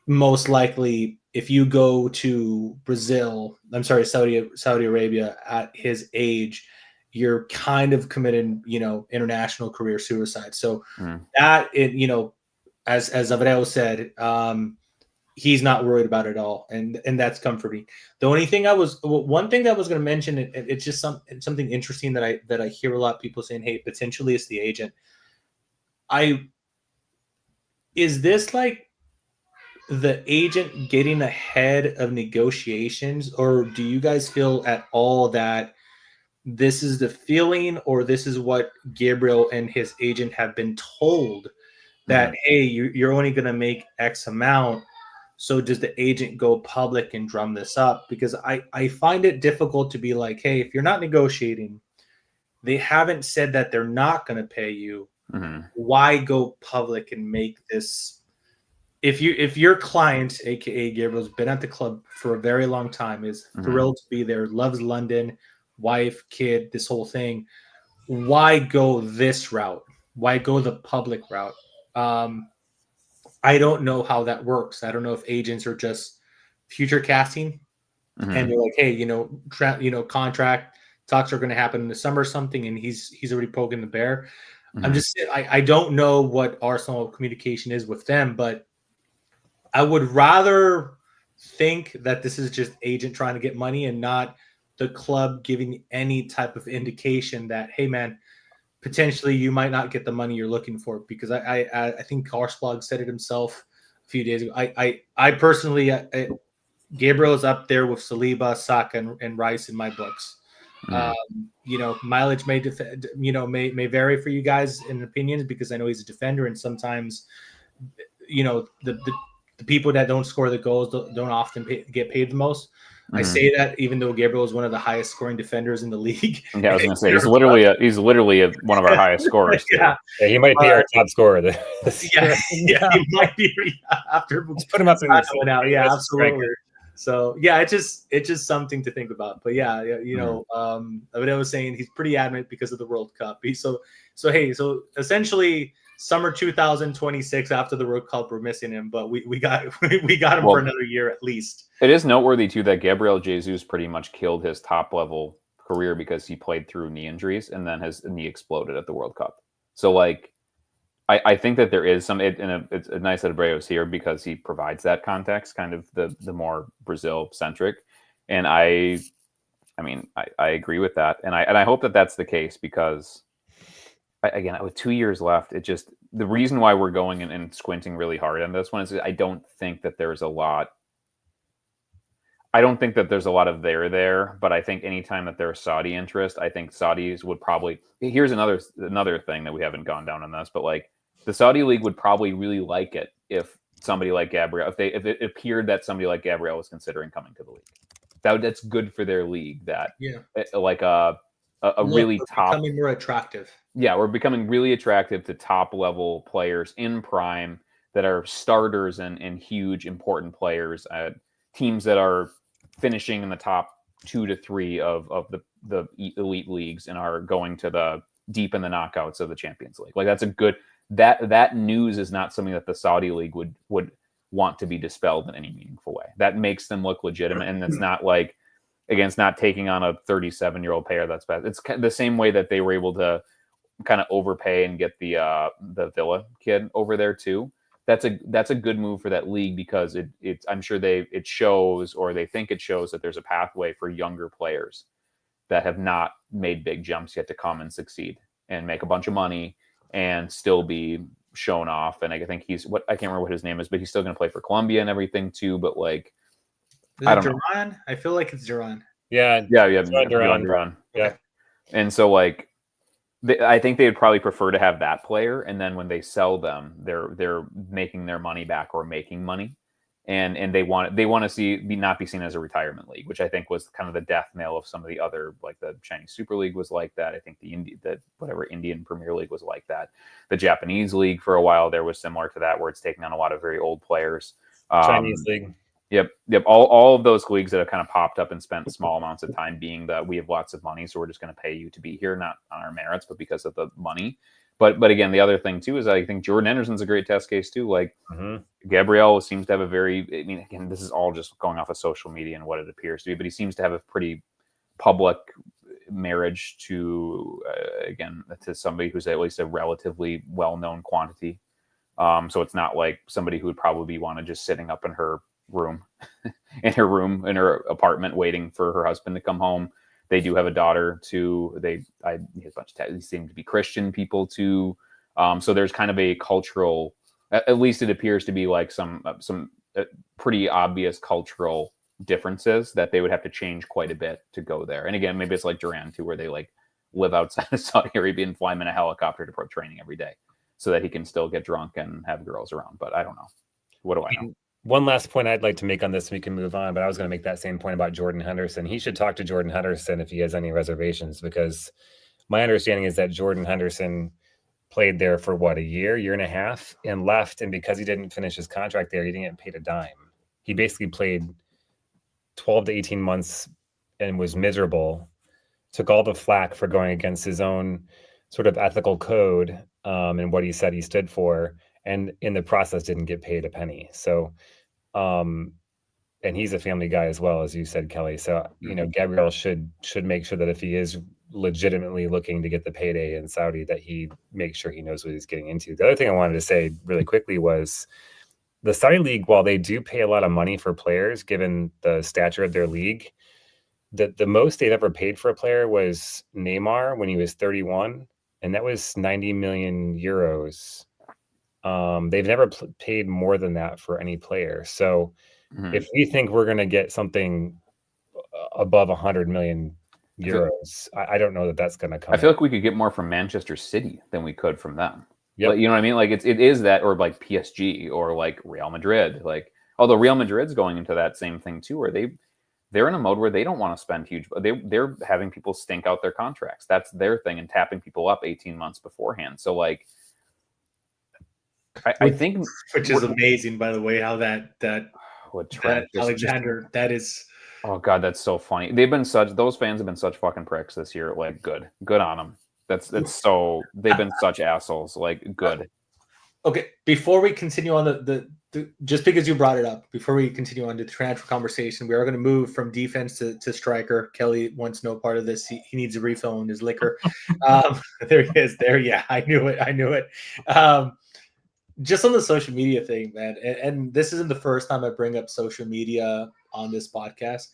most likely if you go to Saudi Arabia at his age, you're kind of committing, international career suicide. So that, as Avreo said, he's not worried about it all, and that's comforting. The only thing one thing that I was going to mention, it's just something interesting that I hear a lot of people saying, hey, potentially it's the agent. Is this like the agent getting ahead of negotiations, or do you guys feel at all that this is the feeling, or this is what Gabriel and his agent have been told that, hey, you're only going to make X amount? So does the agent go public and drum this up? Because I find it difficult to be like, hey, if you're not negotiating, they haven't said that they're not going to pay you. Why go public and make this? If your client, aka Gabriel's been at the club for a very long time, is thrilled to be there, loves London, wife, kid, this whole thing, why go this route? Why go the public route? I don't know how that works. I don't know if agents are just future casting and they're like, hey, contract talks are going to happen in the summer or something, and he's already poking the bear. I don't know what Arsenal communication is with them, but I would rather think that this is just agent trying to get money and not the club giving any type of indication that, hey man, potentially you might not get the money you're looking for, because I think Korsblog said it himself a few days ago. I personally, Gabriel is up there with Saliba, Saka, and Rice in my books. Mileage may vary for you guys in opinions, because I know he's a defender, and sometimes the people that don't score the goals don't often get paid the most. I say that even though Gabriel is one of the highest scoring defenders in the league. Yeah, I was going to say he's literally one of our highest scorers. Yeah, he might be our top scorer. He might be after. Let's put him up in this now. Yeah, absolutely. So yeah, it's just something to think about. But yeah, what I was saying, he's pretty adamant because of the World Cup. So essentially, summer 2026 after the World Cup, we're missing him, but we got him for another year at least. It is noteworthy too that Gabriel Jesus pretty much killed his top level career because he played through knee injuries, and then his knee exploded at the World Cup. So like, I think that there is some, it's nice that Abreu's here because he provides that context, kind of the more Brazil centric, and I agree with that, and I hope that that's the case, because again, with 2 years left, the reason why we're going and squinting really hard on this one is I don't think that there's a lot. I don't think that there's a lot of there, but I think anytime that there's Saudi interest, I think Saudis would probably. Here's another thing that we haven't gone down on this, but like the Saudi league would probably really like it if somebody like Gabriel, if it appeared that somebody like Gabriel was considering coming to the league. That's good for their league. That like a really top, becoming more attractive. Yeah, we're becoming really attractive to top level players in prime that are starters and huge important players at teams that are finishing in the top 2 to 3 of the elite leagues and are going to the deep in the knockouts of the Champions League. Like that's a good that news is not something that the Saudi league would want to be dispelled in any meaningful way. That makes them look legitimate, and it's not like, again, it's not taking on a 37-year-old player that's bad. It's the same way that they were able to kind of overpay and get the Villa kid over there too. That's a good move for that league, because I'm sure it shows, or they think it shows, that there's a pathway for younger players that have not made big jumps yet to come and succeed and make a bunch of money and still be shown off. And I think I can't remember what his name is, but he's still going to play for Colombia and everything too. But like, I don't know. I feel like it's Duran. Yeah. Duran. Yeah. And so like, I think they would probably prefer to have that player, and then when they sell them, they're making their money back or making money, and they want to not be seen as a retirement league, which I think was kind of the death knell of some of the other, like the Chinese Super League was like that. I think the Indian Premier League was like that. The Japanese league for a while there was similar to that, where it's taking on a lot of very old players. Chinese league. Yep. All of those leagues that have kind of popped up and spent small amounts of time being that we have lots of money, so we're just going to pay you to be here, not on our merits, but because of the money. But again, the other thing too is I think Jordan Henderson's a great test case too. Like Gabriel seems to have again, this is all just going off of social media and what it appears to be, but he seems to have a pretty public marriage to somebody who's at least a relatively well-known quantity. So it's not like somebody who would probably want to just sitting up in her in her apartment waiting for her husband to come home. They do have a daughter too. They seem to be Christian people too. So there's kind of a cultural, at least it appears to be like some pretty obvious cultural differences that they would have to change quite a bit to go there. And again, maybe it's like Duran too, where they like live outside of Saudi Arabia and fly him in a helicopter to pro training every day so that he can still get drunk and have girls around. But I don't know. What do I know? One last point I'd like to make on this, and we can move on, but I was going to make that same point about Jordan Henderson. He should talk to Jordan Henderson if he has any reservations, because my understanding is that Jordan Henderson played there for a year and a half, and left. And because he didn't finish his contract there, he didn't get paid a dime. He basically played 12 to 18 months and was miserable, took all the flack for going against his own sort of ethical code and what he said he stood for, and in the process didn't get paid a penny. So, and he's a family guy as well, as you said, Kelly. So, Gabriel should make sure that if he is legitimately looking to get the payday in Saudi, that he makes sure he knows what he's getting into. The other thing I wanted to say really quickly was the Saudi league, while they do pay a lot of money for players, given the stature of their league, the most they've ever paid for a player was Neymar when he was 31, and that was 90 million euros. They've never paid more than that for any player. So if we think we're going to get something above 100 million euros, I don't know that that's going to come. I feel like we could get more from Manchester City than we could from them. Yep. Like, you know what I mean? Like it is that, or like PSG or like Real Madrid. Like, although Real Madrid's going into that same thing too, where they're in a mode where they don't want to spend huge. They're having people stink out their contracts. That's their thing, and tapping people up 18 months beforehand. So like, I think, which is amazing, by the way, how that Alexander, that is. Oh God, that's so funny. Those fans have been such fucking pricks this year. Like, good on them. They've been such assholes. Like, good. Okay, before we continue on the just because you brought it up, before we continue on to the transfer conversation, we are going to move from defense to striker. Kelly wants no part of this. He needs a refill on his liquor. There he is. There, yeah, I knew it. Just on the social media thing, man, and this isn't the first time I bring up social media on this podcast,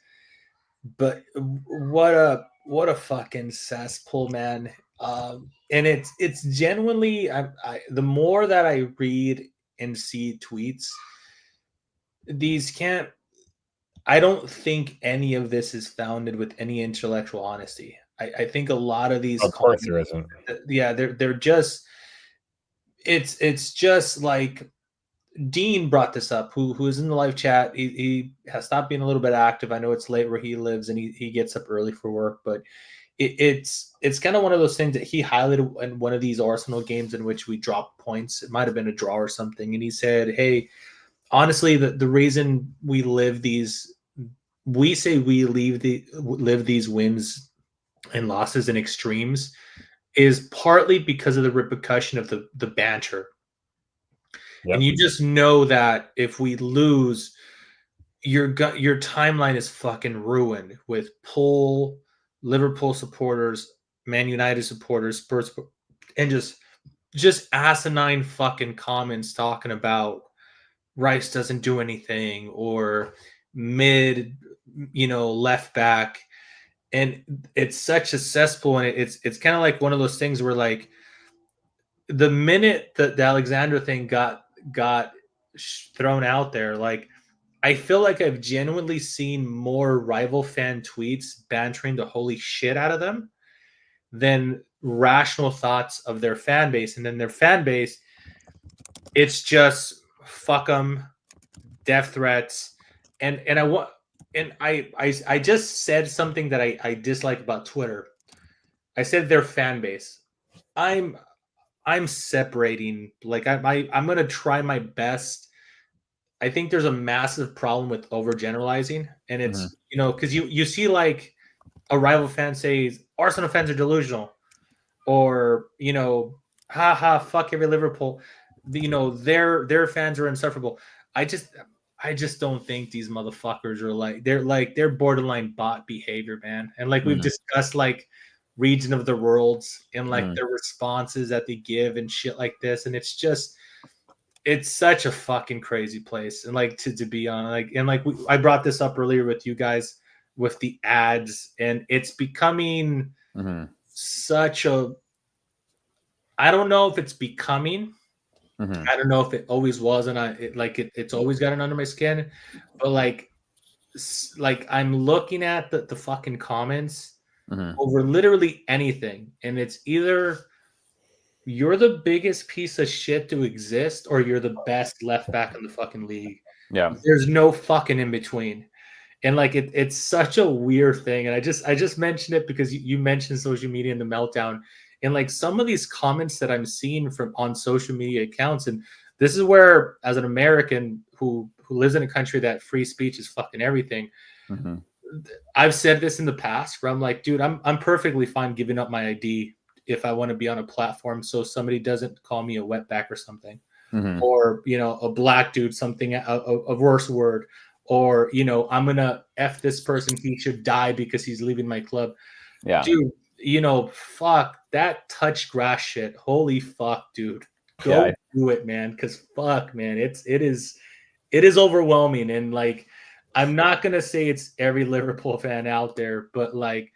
but what a fucking cesspool, man. And it's genuinely, the more that I read and see tweets, I don't think any of this is founded with any intellectual honesty. I think a lot of these, of course there isn't. Yeah, they're just, it's just like Dean brought this up, who is in the live chat. He has stopped being a little bit active. I know it's late where he lives and he gets up early for work, but it's kind of one of those things that he highlighted in one of these Arsenal games in which we dropped points. It might have been a draw or something. And he said, hey, honestly, the reason we live these wins and losses in extremes is partly because of the repercussion of the banter. Yep. And you just know that if we lose, your timeline is fucking ruined with Liverpool supporters, Man United supporters, Spurs, and just asinine fucking comments talking about Rice doesn't do anything or left back. And it's such a cesspool, and it's kind of like one of those things where, like, the minute that the Alexander thing got thrown out there, like, I feel like I've genuinely seen more rival fan tweets bantering the holy shit out of them than rational thoughts of their fan base. And then their fan base, it's just fuck them, death threats, and I just said something that I dislike about Twitter. I said their fan base. I'm separating. Like, I'm gonna try my best. I think there's a massive problem with overgeneralizing, and it's because you see like a rival fan says Arsenal fans are delusional, or fuck every Liverpool. Their fans are insufferable. I just don't think these motherfuckers are they're borderline bot behavior, man. And like we've discussed, like region of the worlds and like their responses that they give and shit like this, and it's such a fucking crazy place. And like to be on, I brought this up earlier with you guys with the ads, and it's becoming such a. I don't know if it's becoming. I don't know if it always was, and it's always gotten under my skin. But like I'm looking at the fucking comments over literally anything, and it's either you're the biggest piece of shit to exist, or you're the best left back in the fucking league. Yeah, there's no fucking in between. And like it's such a weird thing. And I just mentioned it because you mentioned social media and the meltdown. And like some of these comments that I'm seeing from on social media accounts, and this is where, as an American who lives in a country that free speech is fucking everything, I've said this in the past where I'm like, dude, I'm perfectly fine giving up my ID if I want to be on a platform so somebody doesn't call me a wetback or something, or a black dude, something a worse word, or I'm gonna F this person, he should die because he's leaving my club. Yeah, dude. Fuck that touch grass shit. Holy fuck, dude. Do it, man. Because fuck, man, it is overwhelming. And like I'm not gonna say it's every Liverpool fan out there, but like,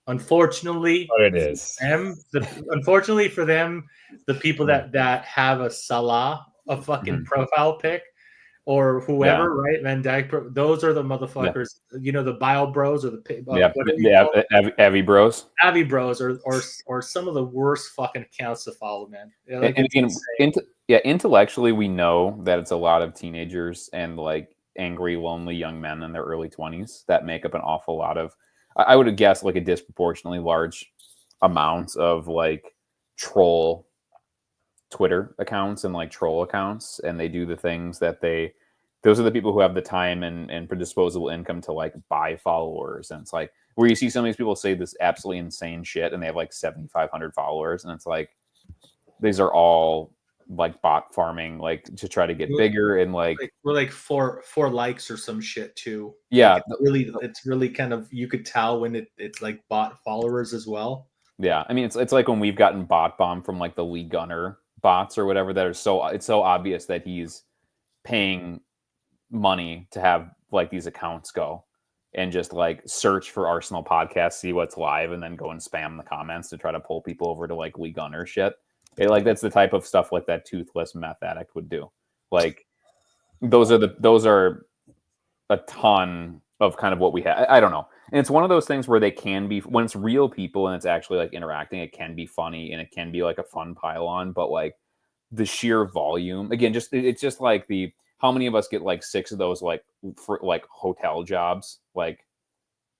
unfortunately, But it is. Unfortunately for them, the people that have a Salah, a fucking profile pic, or whoever, right? Van Dijk, those are the motherfuckers. You know, the Bio Bros or the Avi Bros. Avi Bros or some of the worst fucking accounts to follow, man. Like, and again, intellectually, we know that it's a lot of teenagers and like angry, lonely young men in their early 20s that make up an awful lot of, I would guess, like a disproportionately large amount of like troll Twitter accounts and like troll accounts, and they do the things that those are the people who have the time and disposable income to like buy followers. And it's like where you see some of these people say this absolutely insane shit and they have like 7,500 followers, and it's like these are all like bot farming, like to try to get bigger, and like we're like four likes or some shit too. Yeah, like it's really kind of, you could tell when it's like bot followers as well. Yeah, I mean it's like when we've gotten bot bombed from like the Lee Gunner bots or whatever that are it's so obvious that he's paying money to have like these accounts go and just like search for Arsenal podcast, see what's live, and then go and spam the comments to try to pull people over to like Lee Gunner shit. Like that's the type of stuff like that toothless meth addict would do. Like those are a ton of kind of what we have. I don't know. And it's one of those things where they can be, when it's real people and it's actually like interacting, it can be funny and it can be like a fun pile on, but like the sheer volume, again, it's just like how many of us get like 6 of those like for like hotel jobs, like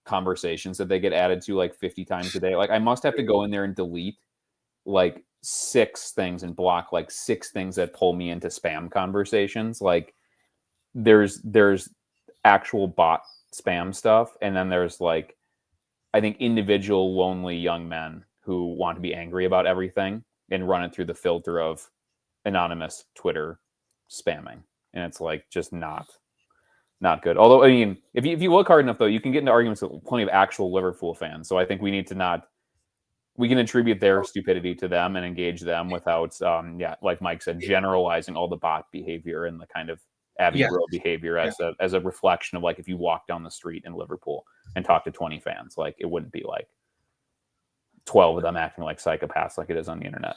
conversations that they get added to like 50 times a day. Like I must have to go in there and delete like 6 things and block like 6 things that pull me into spam conversations. Like there's actual bot spam stuff, and then there's like I think individual lonely young men who want to be angry about everything and run it through the filter of anonymous Twitter spamming, and it's like just not good. Although I mean, if you look hard enough, though, you can get into arguments with plenty of actual Liverpool fans. So I think we need to we can attribute their stupidity to them and engage them without like Mike said, generalizing all the bot behavior and the kind of Abbey Road behavior as a reflection of like if you walk down the street in Liverpool and talk to 20 fans, like it wouldn't be like 12 of them acting like psychopaths like it is on the internet.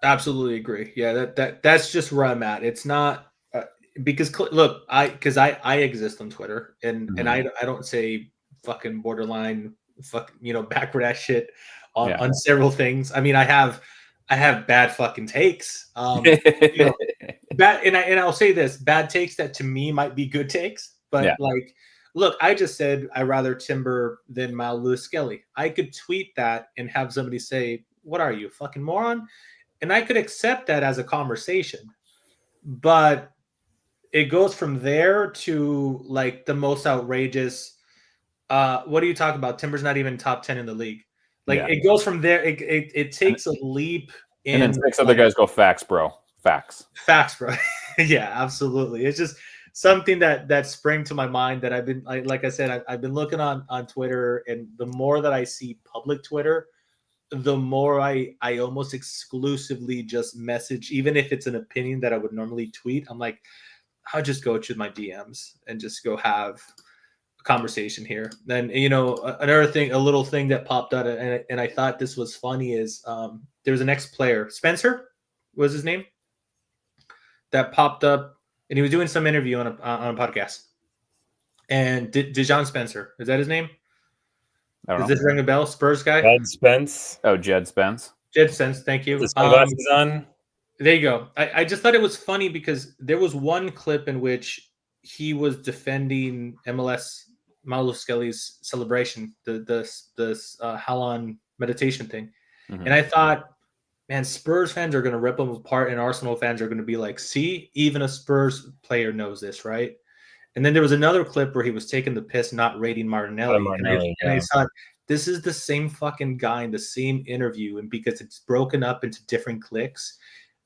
Absolutely agree. Yeah, that's just where I'm at. It's not because look, I exist on Twitter and I don't say fucking borderline backward ass shit on several things. I mean, I have bad fucking takes. Bad, and I'll say this: bad takes that to me might be good takes, but like, look, I just said I rather Timber than Mal Lewis Skelly. I could tweet that and have somebody say, "What are you, a fucking moron?" And I could accept that as a conversation, but it goes from there to like the most outrageous. What are you talking about? Timber's not even top 10 in the league. Like it goes from there. It takes a leap. And then 6 other guys go facts, bro. Facts, bro. Yeah, absolutely. It's just something that sprang to my mind that I've been like I said, I've been looking on Twitter, and the more that I see public Twitter, the more I almost exclusively just message, even if it's an opinion that I would normally tweet. I'm like, I'll just go to my DMs and just go have a conversation here. Then another thing, a little thing that popped out, and I thought this was funny is there was an ex-player, Spencer was his name, that popped up, and he was doing some interview on a podcast. And Dejan Spencer, is that his name? Does this ring a bell? Spurs guy? Jed Spence. Oh, Jed Spence. Jed Spence, thank you. The sunglasses on. There you go. I just thought it was funny because there was one clip in which he was defending MLS Maolo Skelly's celebration, the Halon meditation thing. Mm-hmm. And I thought, man, Spurs fans are going to rip them apart, and Arsenal fans are going to be like, see, even a Spurs player knows this, right? And then there was another clip where he was taking the piss, not rating Martinelli. And I thought, this is the same fucking guy in the same interview, and because it's broken up into different cliques,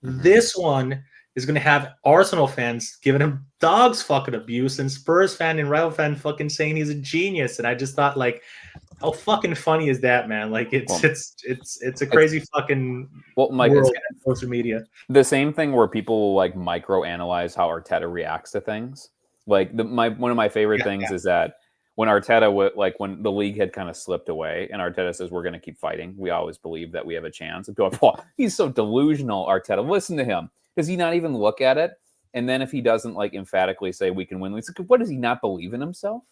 this one is going to have Arsenal fans giving him dogs fucking abuse and Spurs fan and rival fan fucking saying he's a genius. And I just thought, like, how fucking funny is that, man? Like, it's a crazy fucking Mike, world in social media. The same thing where people like micro analyze how Arteta reacts to things. Like one of my favorite things is that when Arteta when the league had kind of slipped away, and Arteta says we're going to keep fighting, we always believe that we have a chance. And people are, he's so delusional, Arteta. Listen to him. Does he not even look at it? And then if he doesn't like emphatically say we can win, it's like, what, does he not believe in himself?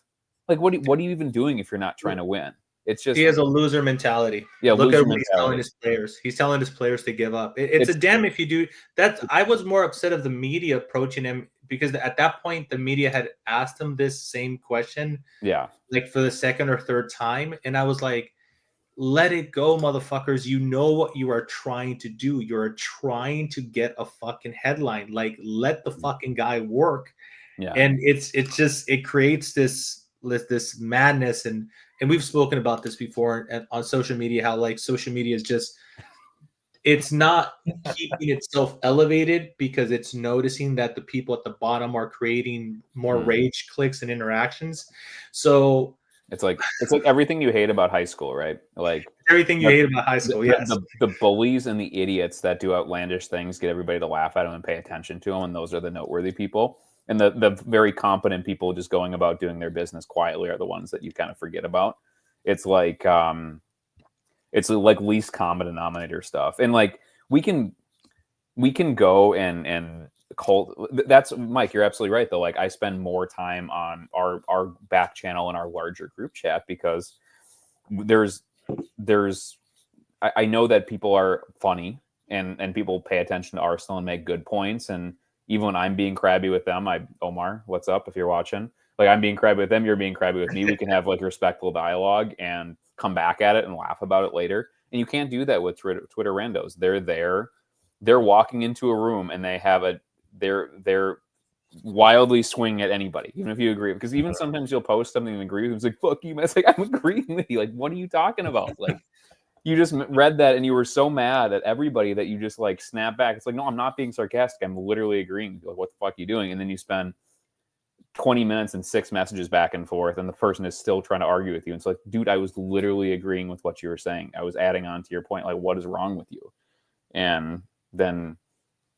Like what are you even doing if you're not trying to win? It's just he has a loser mentality. Yeah, look loser at what he's telling his players. He's telling his players to give up. It's a damn if you do that. I was more upset of the media approaching him because at that point the media had asked him this same question. Yeah, like for the second or third time, and I was like, let it go, motherfuckers. You know what you are trying to do. You're trying to get a fucking headline. Like, let the fucking guy work. Yeah. And it creates this madness, and we've spoken about this before on social media, how like social media is just, it's not keeping itself elevated because it's noticing that the people at the bottom are creating more rage clicks and interactions. So it's like everything you hate about high school, right? Like everything you hate about high school. Yes. The bullies and the idiots that do outlandish things get everybody to laugh at them and pay attention to them. And those are the noteworthy people. And the very competent people just going about doing their business quietly are the ones that you kind of forget about. It's like least common denominator stuff. And like we can go and cult. That's Mike, you're absolutely right though. Like I spend more time on our back channel and our larger group chat because I know that people are funny and people pay attention to Arsenal and make good points. And even when I'm being crabby with them, Omar, what's up if you're watching? Like I'm being crabby with them, you're being crabby with me. We can have like respectful dialogue and come back at it and laugh about it later. And you can't do that with Twitter randos. They're walking into a room and they're wildly swinging at anybody, even if you agree. Because even sometimes you'll post something and agree with them. It's like, fuck you, man. It's like, I'm agreeing with you. Like, what are you talking about? Like, you just read that and you were so mad at everybody that you just like snap back. It's like, no, I'm not being sarcastic. I'm literally agreeing. Like, what the fuck are you doing? And then you spend 20 minutes and 6 messages back and forth, and the person is still trying to argue with you. And it's like, dude, I was literally agreeing with what you were saying. I was adding on to your point. Like, what is wrong with you? And then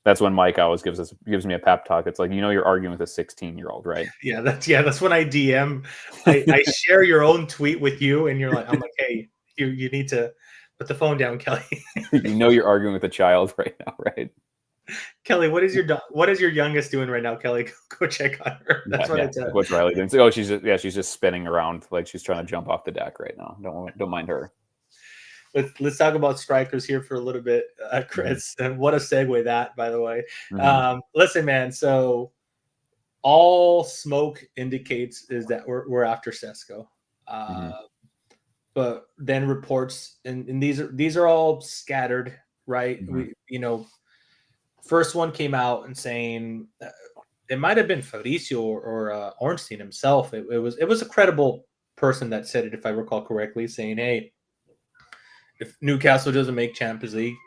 that's when Mike always gives me a pep talk. It's like, you're arguing with a 16-year-old, right? Yeah, that's when I DM. I share your own tweet with you, and I'm like, hey, you need to put the phone down, Kelly. You're arguing with a child right now, right? Kelly, what is your youngest doing right now, Kelly? Go check on her. That's what I said. What's Riley doing? Oh, she's just spinning around like she's trying to jump off the deck right now. Don't mind her. Let's talk about strikers here for a little bit, Chris. Mm-hmm. And what a segue that, by the way. Mm-hmm. Listen, man. So all smoke indicates is that we're after Sesko. But then reports, and these are all scattered, right? Mm-hmm. First one came out and saying it might have been Fabricio or Ornstein himself. It was a credible person that said it, if I recall correctly, saying, hey, if Newcastle doesn't make Champions League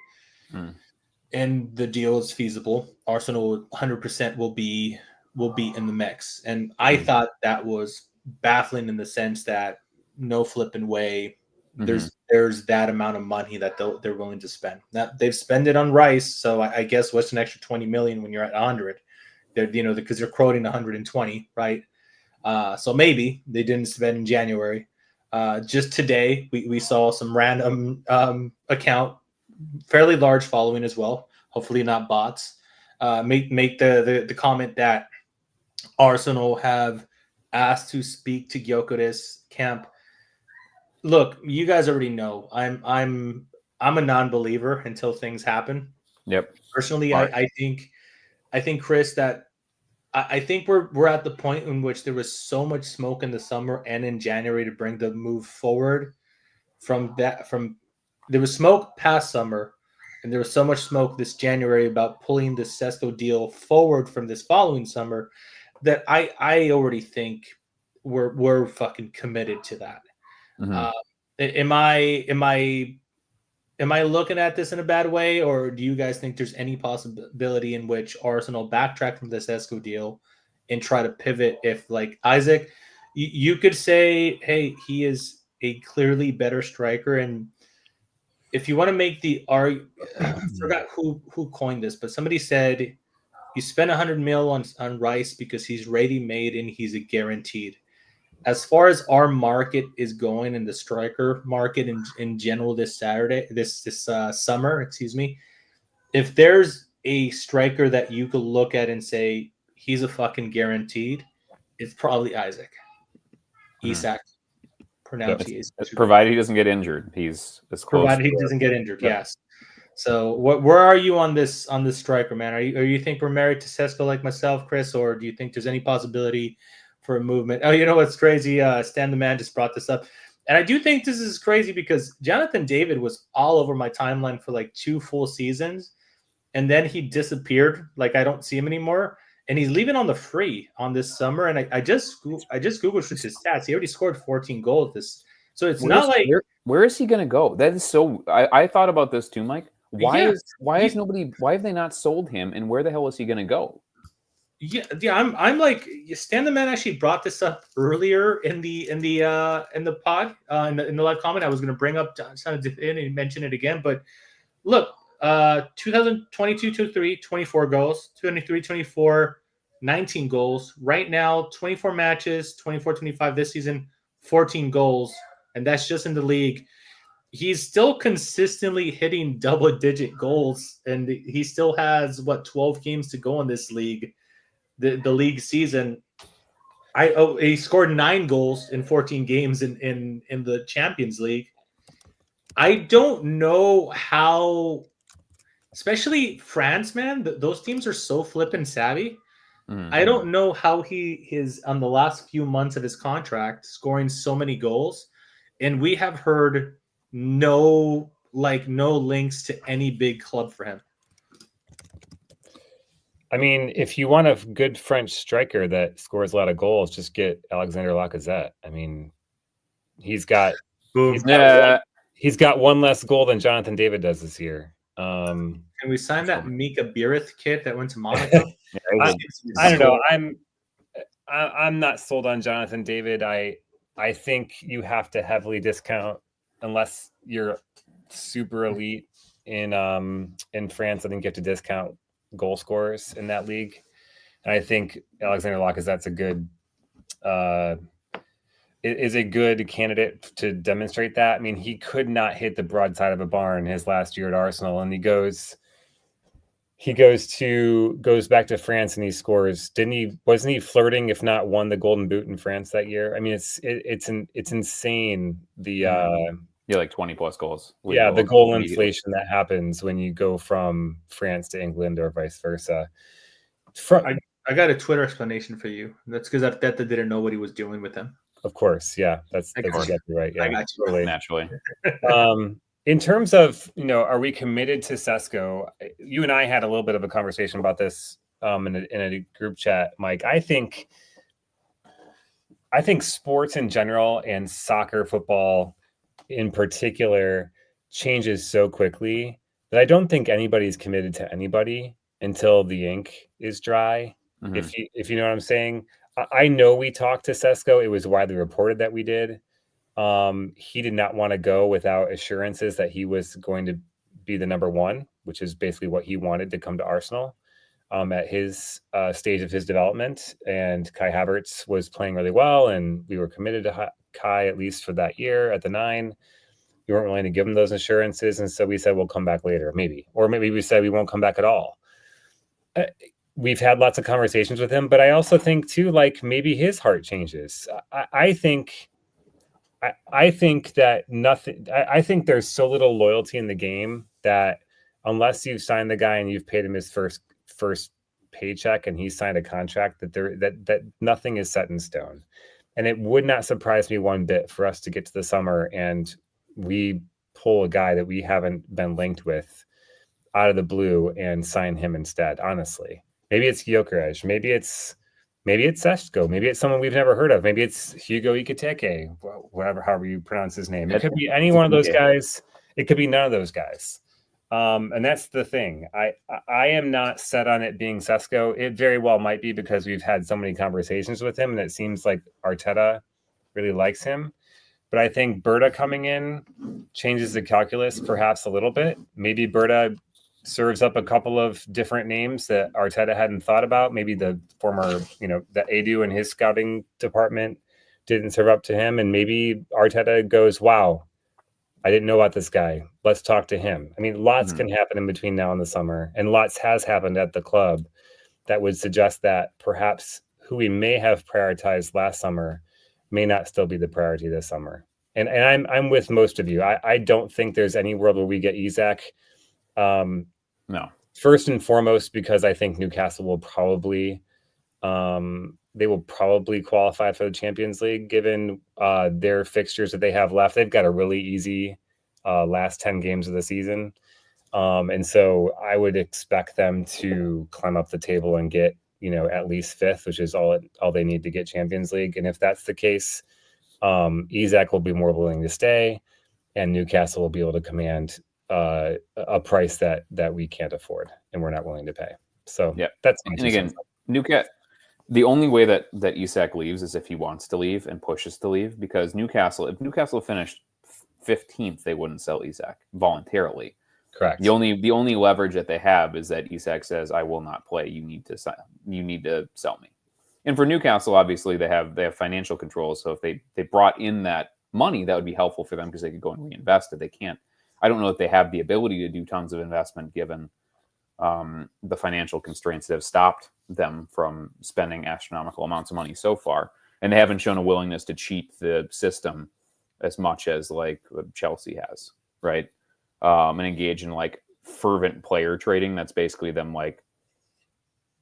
and the deal is feasible, Arsenal 100% will be in the mix. And I thought that was baffling in the sense that no flipping way there's that amount of money that they're willing to spend. Now they've spent it on Rice, so I guess what's an extra 20 million when you're at 100? Because they're quoting 120, right? So maybe they didn't spend in January. Just today, we saw some random account, fairly large following as well. Hopefully not bots. Make the comment that Arsenal have asked to speak to Gyökeres camp. Look, you guys already know I'm a non-believer until things happen. Yep. Personally, I think Chris, that I think we're at the point in which there was so much smoke in the summer and in January to bring the move forward. There was smoke past summer, and there was so much smoke this January about pulling the Sesko deal forward from this following summer that I already think we're fucking committed to that. Am I looking at this in a bad way, or do you guys think there's any possibility in which Arsenal backtrack from this Sesko deal and try to pivot? If like Isaac, you could say, hey, he is a clearly better striker, and if you want to make the argument, I forgot who coined this, but somebody said You spend 100 mil on Rice because he's ready-made and he's a guaranteed. As far as our market is going in the striker market in general this summer, excuse me, if there's a striker that you could look at and say he's a fucking guaranteed, it's probably Isaac. Isak. Pronunciation. Provided he doesn't get injured. He's as close. Provided he doesn't get injured, yes. So where are you on this striker, man? Are you think we're married to Sesko like myself, Chris, or do you think there's any possibility for a movement? Oh, you know what's crazy? Stan the Man just brought this up. And I do think this is crazy because Jonathan David was all over my timeline for like 2 full seasons. And then he disappeared. Like I don't see him anymore. And he's leaving on the free on this summer. And I just Googled his stats. He already scored 14 goals. So it's not like where is he going to go? That is so. I thought about this too, Mike. Why have they not sold him? And where the hell is he going to go? Yeah. I'm like Stan the Man actually brought this up earlier in the pod in the live comment. I was going to bring up Jonathan and mention it again, but look. 2022-23, 24 goals, 23-24, 19 goals. Right now, 24 matches, 24-25 this season, 14 goals, and that's just in the league. He's still consistently hitting double-digit goals, and he still has, 12 games to go in this league, the league season. He scored 9 goals in 14 games in the Champions League. I don't know how... Especially France, man. Those teams are so flippin' savvy. Mm-hmm. I don't know how he is on the last few months of his contract scoring so many goals. And we have heard no links to any big club for him. I mean, if you want a good French striker that scores a lot of goals, just get Alexander Lacazette. I mean, he's got one less goal than Jonathan David does this year. Can we sign that Mika Birith kid that went to Monaco? I don't know. I'm not sold on Jonathan David. I think you have to heavily discount unless you're super elite in France. I think you have to discount goal scorers in that league. And I think Alexander Lacazette's is a good candidate to demonstrate that. I mean, he could not hit the broadside of a barn his last year at Arsenal, and he goes back to France and he scores. Wasn't he flirting, if not won the Golden Boot in France that year? I mean, it's insane. Like 20 plus goals. Yeah, the goal inflation that happens when you go from France to England or vice versa. I got a Twitter explanation for you. That's because Arteta didn't know what he was doing with him. Of course, yeah, that's exactly right. Yeah, I got you. Totally. Naturally. In terms of, are we committed to Sesko? You and I had a little bit of a conversation about this in a group chat, Mike. I think sports in general and soccer, football in particular changes so quickly that I don't think anybody's committed to anybody until the ink is dry. Mm-hmm. If you know what I'm saying. I know we talked to Sesko. It was widely reported that we did. He did not want to go without assurances that he was going to be the number one, which is basically what he wanted to come to Arsenal at his stage of his development. And Kai Havertz was playing really well, and we were committed to Kai at least for that year at the 9. We weren't willing to give him those assurances, and so we said we'll come back later, maybe. Or maybe we said we won't come back at all. We've had lots of conversations with him, but I also think too, like maybe his heart changes. I think that nothing. I think there's so little loyalty in the game that unless you've signed the guy and you've paid him his first paycheck and he's signed a contract, that nothing is set in stone. And it would not surprise me one bit for us to get to the summer and we pull a guy that we haven't been linked with out of the blue and sign him instead. Honestly. Maybe it's Gyökeres. Maybe it's Sesko. Maybe it's someone we've never heard of. Maybe it's Hugo Ekitike, however you pronounce his name. It could be any one of those guys. It could be none of those guys. And that's the thing. I am not set on it being Sesko. It very well might be because we've had so many conversations with him, and it seems like Arteta really likes him. But I think Berta coming in changes the calculus perhaps a little bit. Maybe Berta serves up a couple of different names that Arteta hadn't thought about. Maybe the former, the Edu and his scouting department didn't serve up to him. And maybe Arteta goes, wow, I didn't know about this guy. Let's talk to him. I mean, lots can happen in between now and the summer, and lots has happened at the club that would suggest that perhaps who we may have prioritized last summer may not still be the priority this summer. And I'm with most of you. I don't think there's any world where we get Isak. No. First and foremost, because I think Newcastle will probably qualify for the Champions League given their fixtures that they have left. They've got a really easy last 10 games of the season. And so I would expect them to climb up the table and get, at least fifth, which is all they need to get Champions League. And if that's the case, Isak will be more willing to stay, and Newcastle will be able to command a price that we can't afford and we're not willing to pay. So yeah, that's and again, Newcastle. The only way that Isak leaves is if he wants to leave and pushes to leave, because if Newcastle finished 15th, they wouldn't sell Isak voluntarily. Correct. The only leverage that they have is that Isak says, "I will not play. You need to sell me." And for Newcastle, obviously they have financial controls. So if they brought in that money, that would be helpful for them because they could go and reinvest it. They can't. I don't know if they have the ability to do tons of investment given the financial constraints that have stopped them from spending astronomical amounts of money so far. And they haven't shown a willingness to cheat the system as much as like Chelsea has, right? And engage in like fervent player trading. That's basically them like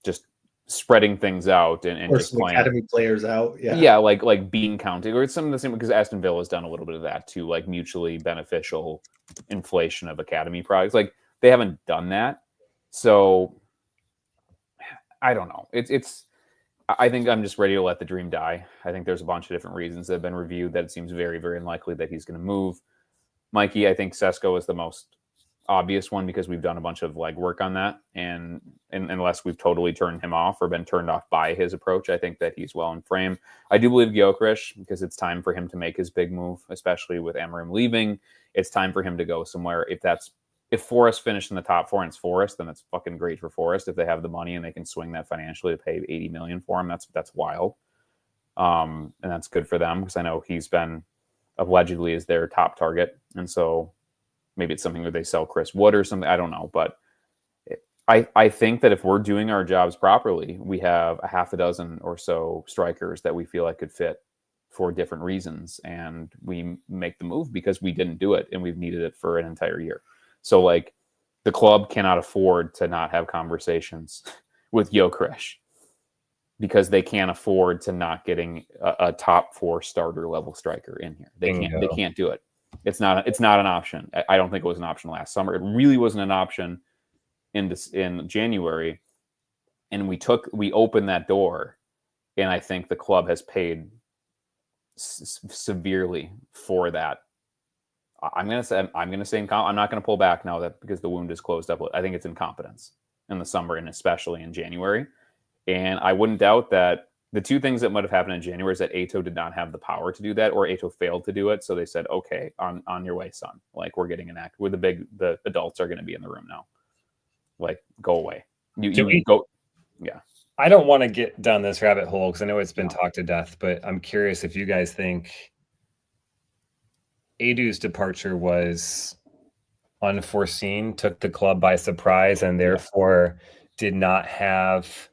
just spreading things out and just playing academy players out. Yeah, like bean counting, or it's some of the same, because Aston Villa has done a little bit of that too, like mutually beneficial inflation of academy products. Like they haven't done that. So I don't know. I think I'm just ready to let the dream die. I think there's a bunch of different reasons that have been reviewed that it seems very, very unlikely that he's going to move. Mikey, I think Sesko is the most obvious one because we've done a bunch of work on that. And unless we've totally turned him off or been turned off by his approach, I think that he's well in frame. I do believe Gyökeres, because it's time for him to make his big move, especially with Amorim leaving. It's time for him to go somewhere. If Forest finished in the top four and it's Forest, then that's fucking great for Forest. If they have the money and they can swing that financially to pay 80 million for him, that's wild. And that's good for them, because I know he's been allegedly is their top target. And so maybe it's something where they sell Chris Wood or something. I don't know. But I think that if we're doing our jobs properly, we have a half a dozen or so strikers that we feel like could fit for different reasons. And we make the move because we didn't do it and we've needed it for an entire year. So the club cannot afford to not have conversations with Gyökeres, because they can't afford to not getting a top four starter level striker in here. They can't do it. It's not an option. I don't think it was an option last summer. It really wasn't an option in January. And we opened that door, and I think the club has paid severely for that. I'm gonna say I'm not gonna pull back now that because the wound is closed up. I think it's incompetence in the summer and especially in January. And I wouldn't doubt that the two things that might have happened in January is that Ato did not have the power to do that, or Ato failed to do it. So they said, "Okay, on your way, son. We're getting an act. The adults are going to be in the room now. Go away. You go." Yeah. I don't want to get down this rabbit hole because I know it's been talked to death, but I'm curious if you guys think Adu's departure was unforeseen, took the club by surprise, and therefore did not have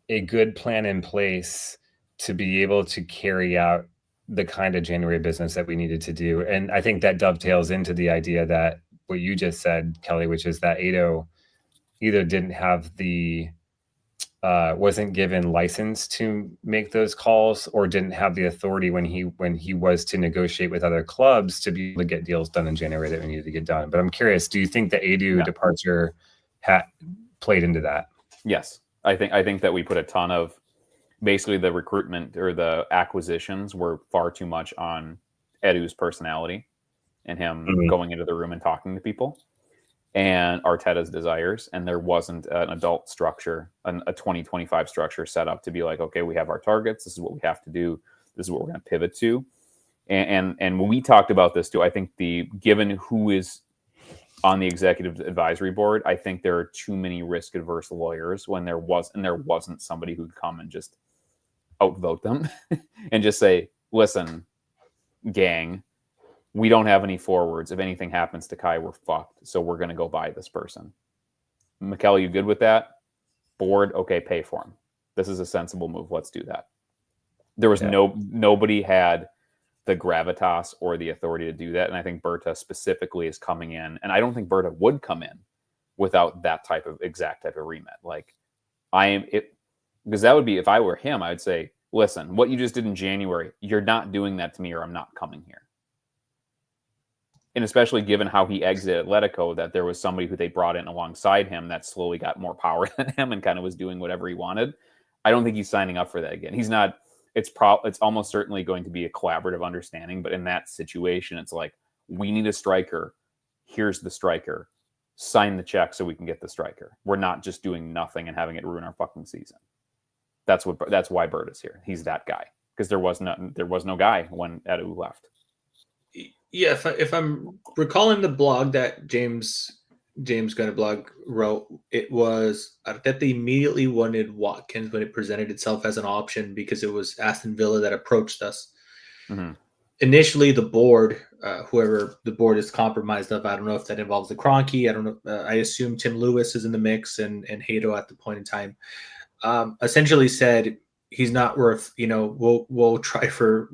a good plan in place to be able to carry out the kind of January business that we needed to do. And I think that dovetails into the idea that what you just said, Kelly, which is that Ado either didn't have wasn't given license to make those calls, or didn't have the authority when he was to negotiate with other clubs to be able to get deals done in January that we needed to get done. But I'm curious, do you think the Adu departure played into that? Yes. I think that we put a ton of basically the recruitment or the acquisitions were far too much on Edu's personality and him going into the room and talking to people, and Arteta's desires. And there wasn't an adult structure, a 2025 structure set up to be like, okay, we have our targets. This is what we have to do. This is what we're going to pivot to. And when we talked about this too, I think given who is on the executive advisory board. I think there are too many risk adverse lawyers when there wasn't somebody who'd come and just outvote them and just say, listen, gang, we don't have any forwards. If anything happens to Kai, we're fucked. So we're going to go buy this person. Mikkel, you good with that? Board, okay, pay for him. This is a sensible move. Let's do that. There was nobody had the gravitas or the authority to do that. And I think Berta specifically is coming in. And I don't think Berta would come in without that exact type of remit. Like because that would be, if I were him, I would say, listen, what you just did in January, you're not doing that to me or I'm not coming here. And especially given how he exited Atletico, that there was somebody who they brought in alongside him that slowly got more power than him and kind of was doing whatever he wanted. I don't think he's signing up for that again. He's not. It's almost certainly going to be a collaborative understanding, but in that situation, it's like, we need a striker. Here's the striker. Sign the check so we can get the striker. We're not just doing nothing and having it ruin our fucking season. That's why Bert is here. He's that guy, because there was no guy when Edu left. Yeah, if I'm recalling the blog that James Gunner blog wrote, it was Arteta immediately wanted Watkins when it presented itself as an option because it was Aston Villa that approached us. Mm-hmm. Initially, the board, whoever the board is compromised of, I don't know if that involves the Kroenke. I don't know. I assume Tim Lewis is in the mix and Hato at the point in time. Essentially said he's not worth. We'll try for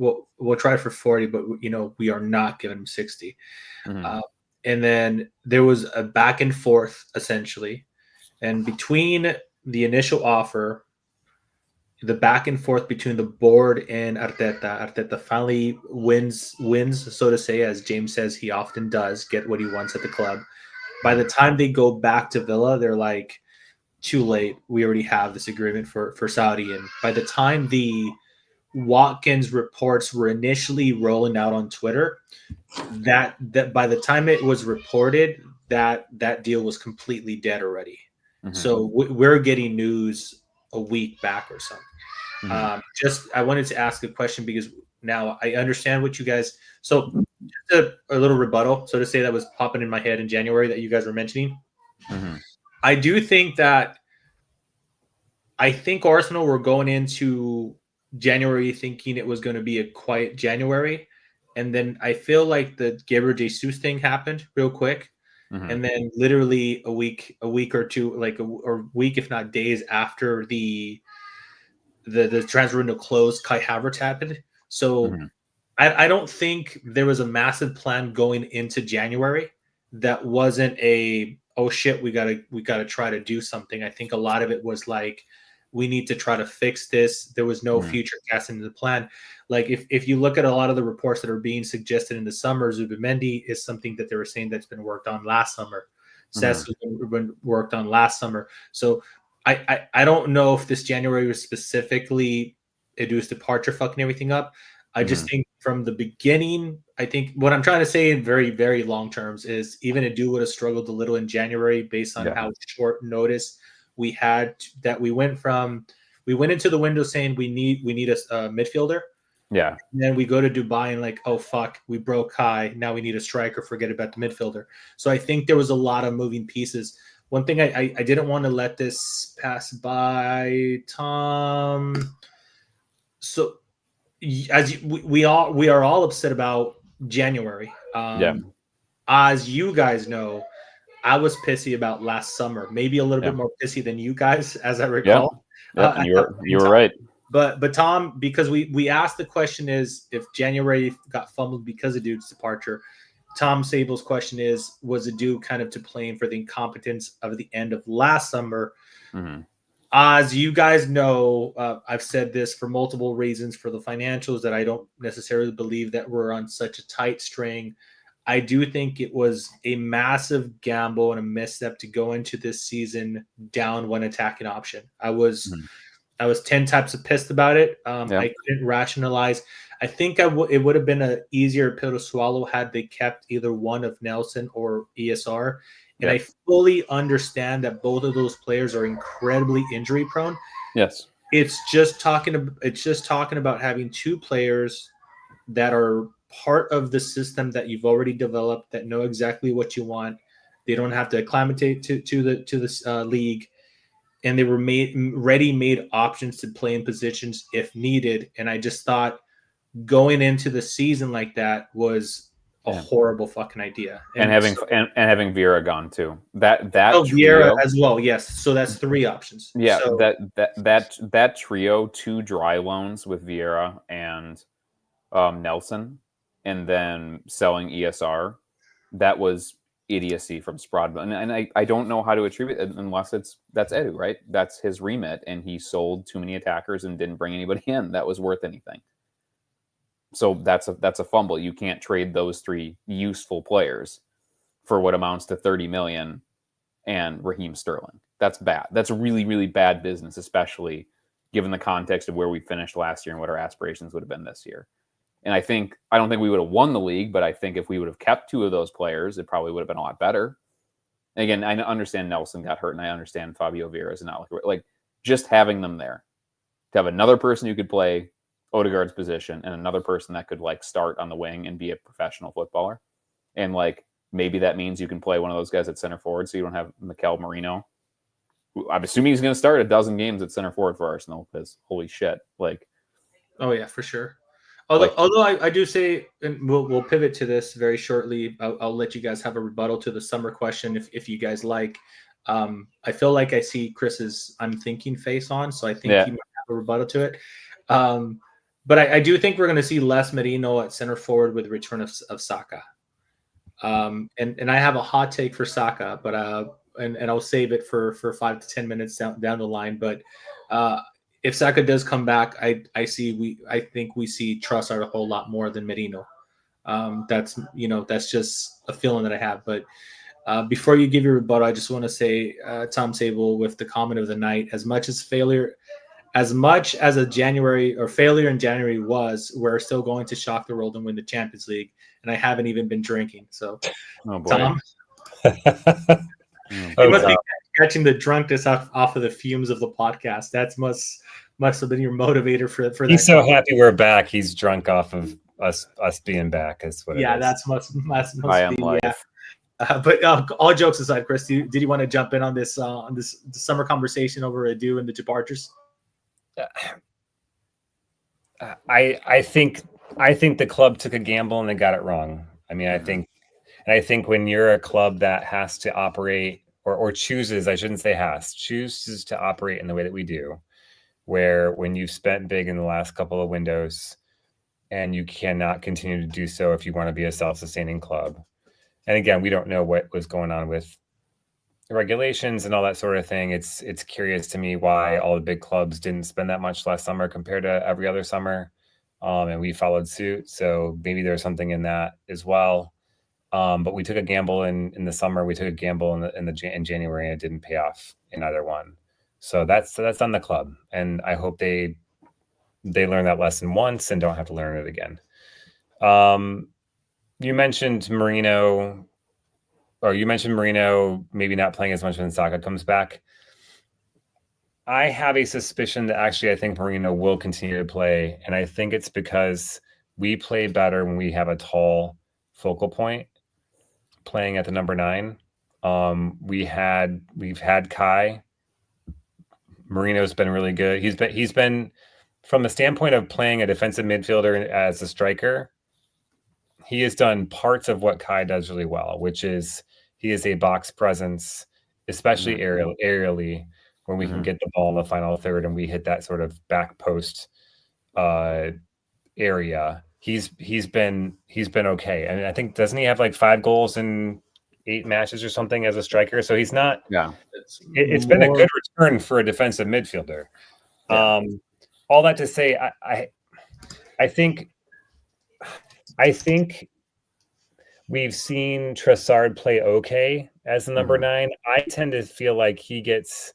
40, but we are not giving him 60. Mm-hmm. And then there was a back and forth, essentially. And between the initial offer, the back and forth between the board and Arteta finally wins, so to say, as James says he often does, get what he wants at the club. By the time they go back to Villa, they're like, too late. We already have this agreement for Saudi. And by the time the Watkins reports were initially rolling out on Twitter, that by the time it was reported, that deal was completely dead already. Mm-hmm. So we're getting news a week back or something. Mm-hmm. I wanted to ask a question because now I understand what you guys. So just a little rebuttal, so to say, that was popping in my head in January that you guys were mentioning. Mm-hmm. I do think that Arsenal were going into January thinking it was going to be a quiet January. And then I feel like the Gabriel Jesus thing happened real quick. Mm-hmm. And then literally a week or two, or week, if not days after the transfer window closed, Kai Havertz happened. So Mm-hmm. I don't think there was a massive plan going into January that wasn't oh shit, we gotta try to do something. I think a lot of it was like, we need to try to fix this. There was no future cast into the plan. Like if you look at a lot of the reports that are being suggested in the summer, Zubimendi is something that they were saying that's been worked on last summer. Cesc has been worked on last summer. So I don't know if this January was specifically Edu's departure fucking everything up. I just think from the beginning, I think what I'm trying to say in very, very long terms is even Edu would have struggled a little in January based on how short notice we had. That we went into the window saying we need a midfielder. Yeah. And then we go to Dubai and like, oh fuck, we broke Kai. Now we need a striker. Forget about the midfielder. So I think there was a lot of moving pieces. One thing I didn't want to let this pass by, Tom. So as we are all upset about January. As you guys know, I was pissy about last summer, maybe a little bit more pissy than you guys, as I recall. Yeah, you were right. But Tom, because we asked the question is if January got fumbled because of Dude's departure. Tom Sable's question was Edu kind of to blame for the incompetence of the end of last summer? Mm-hmm. As you guys know, I've said this for multiple reasons for the financials that I don't necessarily believe that we're on such a tight string. I do think it was a massive gamble and a misstep to go into this season down one attacking option. I was 10 types of pissed about it. I couldn't rationalize. I think it would have been an easier pill to swallow had they kept either one of Nelson or ESR. And I fully understand that both of those players are incredibly injury prone. Yes. It's just talking about having two players that are part of the system that you've already developed, that know exactly what you want, They don't have to acclimate to the league, and they were ready-made options to play in positions if needed. And I just thought going into the season like that was a horrible fucking idea. And having Vieira gone too. That Vieira as well. Yes, so that's 3 options. Yeah, so, that trio, 2 dry loans with Vieira and Nelson, and then selling ESR, that was idiocy from Sprodman. And I don't know how to attribute it unless that's Edu, right? That's his remit, and he sold too many attackers and didn't bring anybody in that was worth anything. So that's a fumble. You can't trade those 3 useful players for what amounts to 30 million and Raheem Sterling. That's bad. That's really, really bad business, especially given the context of where we finished last year and what our aspirations would have been this year. And I don't think we would have won the league, but I think if we would have kept 2 of those players, it probably would have been a lot better. And again, I understand Nelson got hurt, and I understand Fabio Vieira is not like just having them there to have another person who could play Odegaard's position and another person that could like start on the wing and be a professional footballer. And like maybe that means you can play one of those guys at center forward, so you don't have Mikel Merino. I'm assuming he's going to start a dozen games at center forward for Arsenal because holy shit, like. Oh yeah, for sure. Although I do say, and we'll pivot to this very shortly. I'll let you guys have a rebuttal to the summer question if you guys like. I feel like I see Chris's I'm thinking face on, so I think he might have a rebuttal to it. But I do think we're going to see less Merino at center forward with the return of Saka. And I have a hot take for Saka, but and I'll save it for 5 to 10 minutes down the line. But if Saka does come back, I think we see Trossard a whole lot more than Merino. That's just a feeling that I have. But before you give your rebuttal, I just want to say, Tom Sable, with the comment of the night, as much as a January or failure in January was, we're still going to shock the world and win the Champions League. And I haven't even been drinking. So, Tom, you must be catching the drunkenness off of the fumes of the podcast. That must have been your motivator for that. He's so happy we're back. He's drunk off of us being back. Is what. Yeah, it is. That's must I am be. life. Yeah. But all jokes aside, Chris, did you want to jump in on this summer conversation over Edu and the departures? I think the club took a gamble and they got it wrong. I mean, I think when you're a club that has to operate or chooses, I shouldn't say chooses to operate in the way that we do, where when you've spent big in the last couple of windows and you cannot continue to do so if you want to be a self-sustaining club. And again, we don't know what was going on with the regulations and all that sort of thing. It's curious to me why all the big clubs didn't spend that much last summer compared to every other summer. And we followed suit. So maybe there's something in that as well. But we took a gamble in the summer. We took a gamble in January, and it didn't pay off in either one. So that's on the club. And I hope they learn that lesson once and don't have to learn it again. You mentioned Merino maybe not playing as much when Saka comes back. I have a suspicion that actually I think Merino will continue to play, and I think it's because we play better when we have a tall focal point playing at the number 9. We've had Kai. Merino's been really good. He's been from the standpoint of playing a defensive midfielder as a striker. He has done parts of what Kai does really well, which is he is a box presence, especially aerially, when we can get the ball in the final third and we hit that sort of back post area. He's been okay. And I think, doesn't he have like 5 goals in 8 matches or something as a striker? So he's not. Yeah, it's been a good return for a defensive midfielder. Yeah. All that to say, I think we've seen Trossard play okay as the number 9. I tend to feel like he gets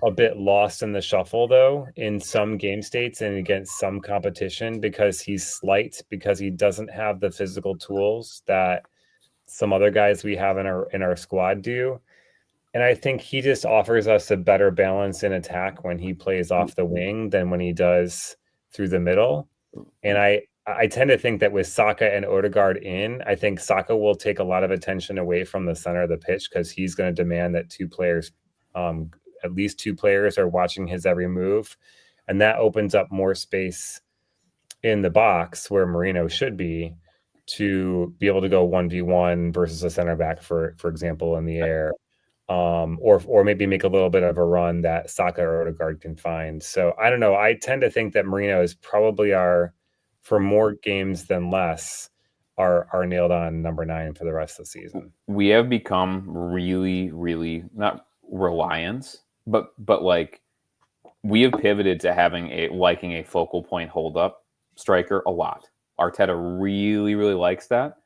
a bit lost in the shuffle, though, in some game states and against some competition because he's slight, because he doesn't have the physical tools that some other guys we have in our squad do. And I think he just offers us a better balance in attack when he plays off the wing than when he does through the middle. And I tend to think that with Saka and Odegaard in, I think Saka will take a lot of attention away from the center of the pitch because he's going to demand that at least two players are watching his every move. And that opens up more space in the box where Merino should be to be able to go 1v1 versus a center back, for example, in the air. Or maybe make a little bit of a run that Saka or Odegaard can find. So I don't know. I tend to think that Merino is probably for more games than less, are nailed on number 9 for the rest of the season. We have become really, really not reliant, but like we have pivoted to liking a focal point hold up striker a lot. Arteta really, really likes that.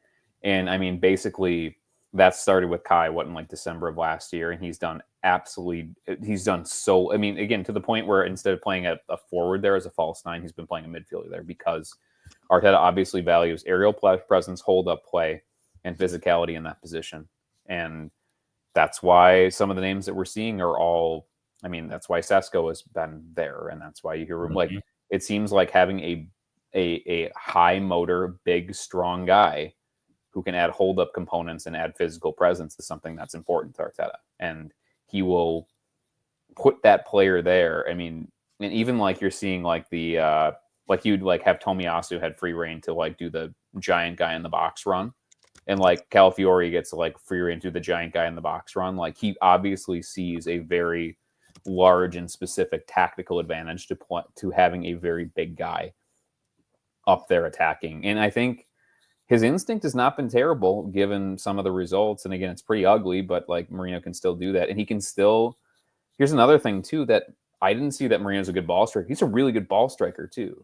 And I mean, basically that started with Kai, in like December of last year. And he's done so, I mean, again, to the point where instead of playing a forward there as a false 9, he's been playing a midfielder there because Arteta obviously values aerial presence, hold up play, and physicality in that position. And that's why some of the names that we're seeing are all, I mean, that's why Sesko has been there. And that's why you hear like, it seems like having a high motor, big, strong guy who can add hold up components and add physical presence is something that's important to Arteta. And he will put that player there. I mean, and even like you're seeing like the, like you'd like have Tomiyasu had free reign to like do the giant guy in the box run. And like Calafiori gets to like free reign to the giant guy in the box run. Like he obviously sees a very large and specific tactical advantage to having a very big guy up there attacking. And I think his instinct has not been terrible given some of the results. And again, it's pretty ugly, but like Mourinho can still do that. And he can still, here's another thing too, that I didn't see that Mourinho's a good ball striker. He's a really good ball striker too.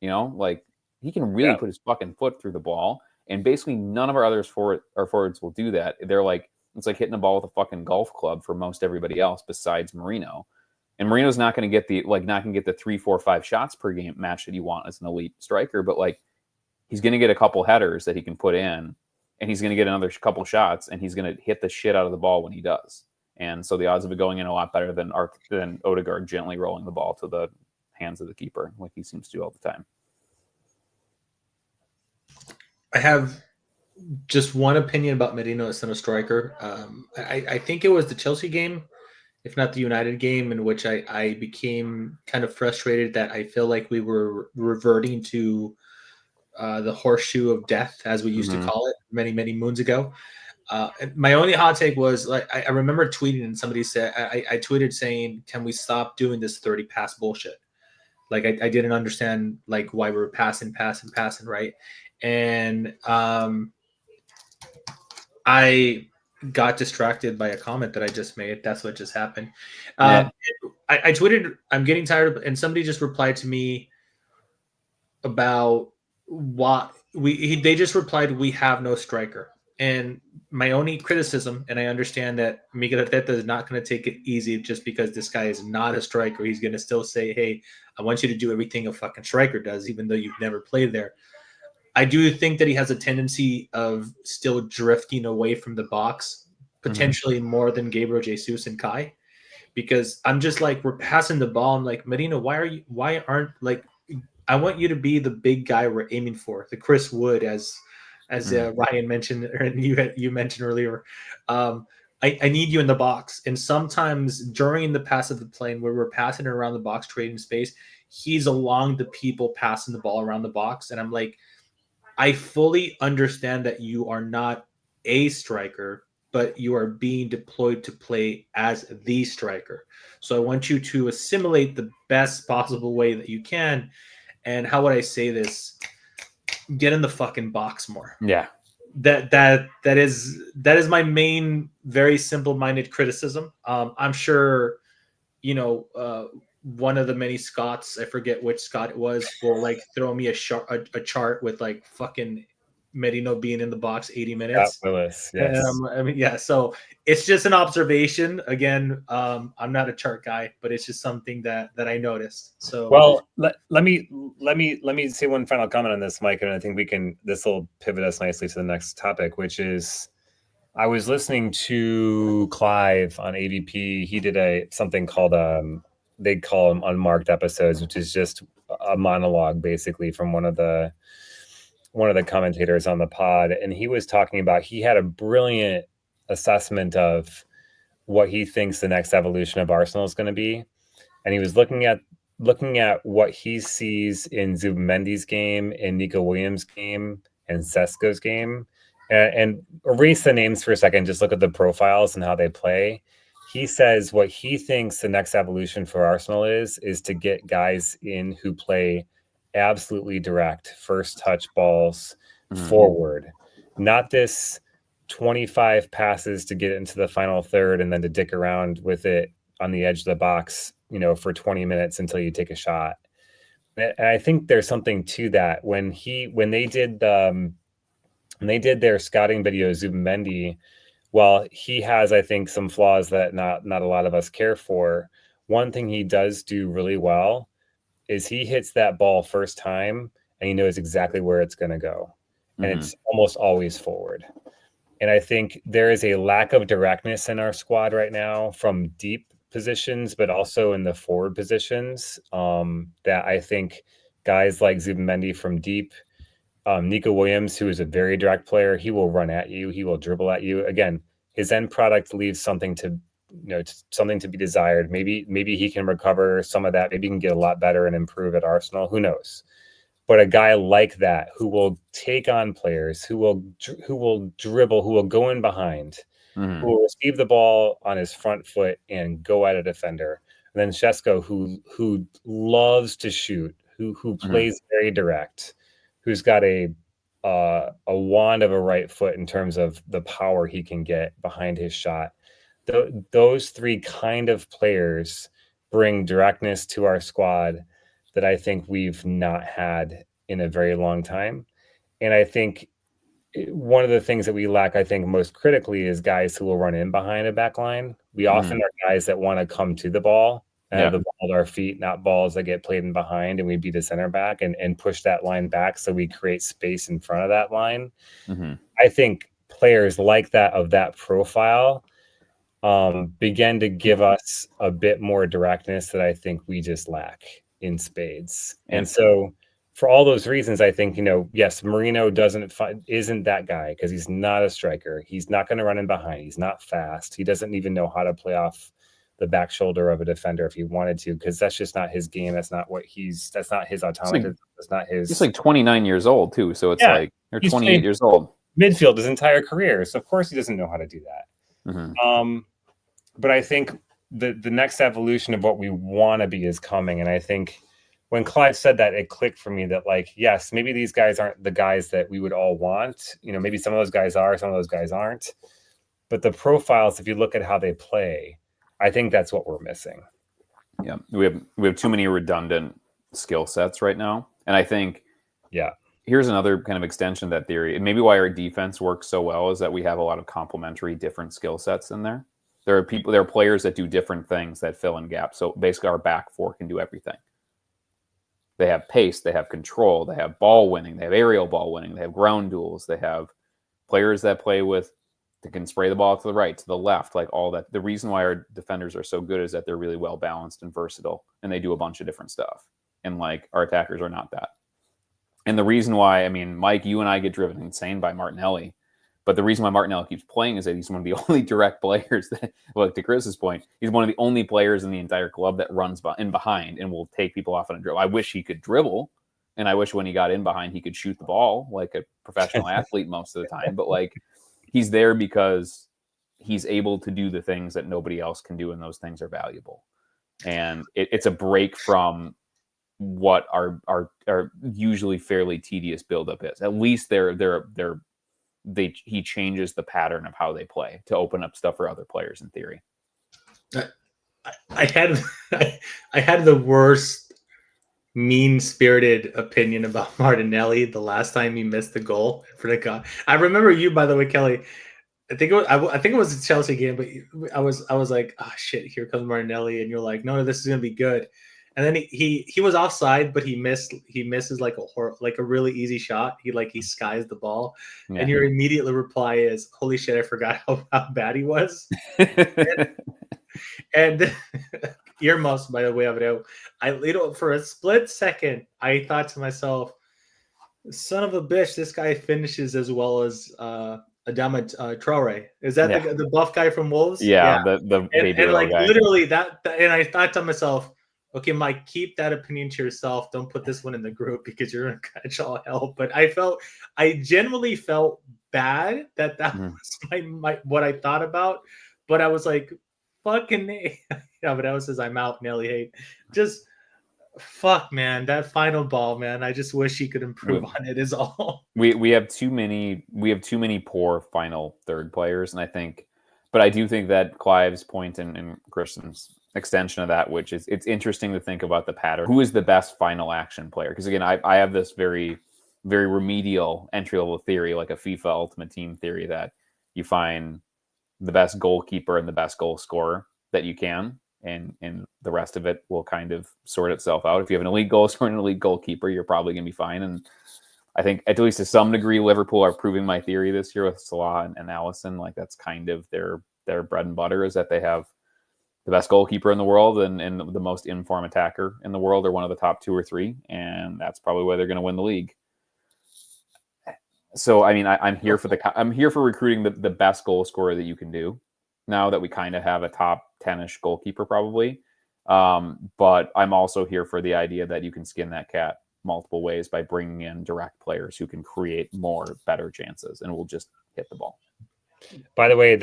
You know, like he can really put his fucking foot through the ball. And basically none of our forwards will do that. They're like, it's like hitting a ball with a fucking golf club for most everybody else besides Mourinho. And Marino's not going to get the 3, 4, 5 shots per game match that you want as an elite striker, but like he's going to get a couple headers that he can put in, and he's going to get another couple shots, and he's going to hit the shit out of the ball when he does. And so the odds of it going in a lot better than Odegaard gently rolling the ball to the hands of the keeper, like he seems to do all the time. I have just one opinion about Merino as center striker. I think it was the Chelsea game, if not the United game, in which I became kind of frustrated that I feel like we were reverting to the horseshoe of death, as we used to call it many, many moons ago. My only hot take was like I remember tweeting, and somebody said I tweeted saying, "Can we stop doing this 30 pass bullshit?" Like I didn't understand like why we were passing, right? And I got distracted by a comment that I just made. That's what just happened. I tweeted, "I'm getting tired of," and somebody just replied to me about what they just replied, "We have no striker." And my only criticism, and I understand that Miguel Arteta is not going to take it easy just because this guy is not a striker. He's going to still say, "Hey, I want you to do everything a fucking striker does," even though you've never played there. I do think that he has a tendency of still drifting away from the box, potentially more than Gabriel Jesus and Kai, because I'm just like, we're passing the ball. I'm like, Merino, why aren't like, I want you to be the big guy we're aiming for, the Chris Wood, as Ryan mentioned, and you mentioned earlier. I need you in the box. And sometimes during the pass of the plane, where we're passing it around the box, trading space, he's along the people passing the ball around the box. And I'm like, I fully understand that you are not a striker, but you are being deployed to play as the striker. So I want you to assimilate the best possible way that you can. And how would I say this? Get in the fucking box more. Yeah. That is my main, very simple-minded criticism. I'm sure, one of the many Scots, I forget which Scot it was, will like throw me a chart with like fucking Merino being in the box 80 minutes. Willis, yes. So it's just an observation. Again, I'm not a chart guy, but it's just something that I noticed. So well, let me say one final comment on this, Mike, and I think this will pivot us nicely to the next topic, which is I was listening to Clive on AVP. He did something called they call them unmarked episodes, which is just a monologue basically from one of the commentators on the pod. And he was talking about, he had a brilliant assessment of what he thinks the next evolution of Arsenal is going to be. And he was looking at what he sees in Zubimendi's game, in Nico Williams' game, and Sesko's game. And erase the names for a second, just look at the profiles and how they play. He says what he thinks the next evolution for Arsenal is to get guys in who play absolutely direct, first touch balls forward. Not this 25 passes to get into the final third and then to dick around with it on the edge of the box, for 20 minutes until you take a shot. And I think there's something to that. When they did their scouting video, Zubimendi, while he has, I think, some flaws that not a lot of us care for, one thing he does do really well is he hits that ball first time and he knows exactly where it's going to go. And it's almost always forward. And I think there is a lack of directness in our squad right now from deep positions, but also in the forward positions, that I think guys like Zubimendi from deep, Nico Williams, who is a very direct player, he will run at you. He will dribble at you. Again, his end product leaves something to be desired. Maybe he can recover some of that. Maybe he can get a lot better and improve at Arsenal. Who knows? But a guy like that who will take on players, who will dribble, who will go in behind, who will receive the ball on his front foot and go at a defender. And then Sesko, who loves to shoot, who plays very direct, who's got a wand of a right foot in terms of the power he can get behind his shot. Those three kind of players bring directness to our squad that I think we've not had in a very long time. And I think one of the things that we lack, I think, most critically is guys who will run in behind a back line. We often are guys that want to come to the ball and have the ball at our feet, not balls that get played in behind, and we beat a center back and push that line back so we create space in front of that line. I think players like that, of that profile, begin to give us a bit more directness that I think we just lack in spades. And so for all those reasons, I think, yes, Marino isn't that guy because he's not a striker. He's not going to run in behind. He's not fast. He doesn't even know how to play off the back shoulder of a defender if he wanted to, because that's just not his game. That's not his automatism. That's not his. He's like 29 years old too. So it's like you're 28 years old. Midfield his entire career. So of course he doesn't know how to do that. But I think the next evolution of what we want to be is coming. And I think when Clive said that, it clicked for me that, like, yes, maybe these guys aren't the guys that we would all want. Maybe some of those guys are, some of those guys aren't. But the profiles, if you look at how they play, I think that's what we're missing. Yeah, we have too many redundant skill sets right now. And I think, here's another kind of extension of that theory. And maybe why our defense works so well is that we have a lot of complementary different skill sets in there. There are players that do different things that fill in gaps. So basically our back four can do everything. They have pace, they have control, they have ball winning, they have aerial ball winning, they have ground duels, they have players that can spray the ball to the right, to the left, like all that. The reason why our defenders are so good is that they're really well balanced and versatile, and they do a bunch of different stuff. And like our attackers are not that. And the reason why, Mike, you and I get driven insane by Martinelli. But the reason why Martinelli keeps playing is that he's one of the only direct players that, well, to Chris's point, he's one of the only players in the entire club that runs in behind and will take people off on a dribble. I wish he could dribble, and I wish when he got in behind, he could shoot the ball like a professional athlete most of the time. But like, he's there because he's able to do the things that nobody else can do, and those things are valuable. And it's a break from what our usually fairly tedious buildup is. At least he changes the pattern of how they play to open up stuff for other players in theory. I had the worst mean-spirited opinion about Martinelli the last time he missed the goal for the guy. I remember you, by the way, Kelly. I think it was a Chelsea game, but I was like, oh shit, here comes Martinelli, and you're like, no, this is gonna be good. And then he was offside, but he misses like a really easy shot. He skies the ball, and your immediate reply is, "Holy shit, I forgot how bad he was." and earmuffs, by the way, Abreu. For a split second, I thought to myself, son of a bitch, this guy finishes as well as Adama Traore. Is that the buff guy from Wolves? Yeah. The baby and like guy. literally that, and I thought to myself, okay, Mike, keep that opinion to yourself. Don't put this one in the group because you're gonna catch all hell. But I genuinely felt bad that was my what I thought about. But I was like, fucking yeah. But I was says I'm out, Nelly hate. Just fuck, man. That final ball, man. I just wish he could improve on it. Is all. We have too many poor final third players, and I do think that Clive's point and Christian's extension of that, which is it's interesting to think about the pattern. Who is the best final action player? Because again, I have this very, very remedial entry level theory, like a FIFA Ultimate Team theory, that you find the best goalkeeper and the best goal scorer that you can, and the rest of it will kind of sort itself out. If you have an elite goal scorer and an elite goalkeeper, you're probably going to be fine. And I think at least to some degree, Liverpool are proving my theory this year with Salah and Alisson. Like that's kind of their bread and butter, is that they have the best goalkeeper in the world and the most in-form attacker in the world, or one of the top 2 or 3, and that's probably why they're going to win the league. So, I mean, I'm here for recruiting the best goal scorer that you can do, now that we kind of have a top 10-ish goalkeeper probably. But I'm also here for the idea that you can skin that cat multiple ways by bringing in direct players who can create better chances and will just hit the ball. By the way,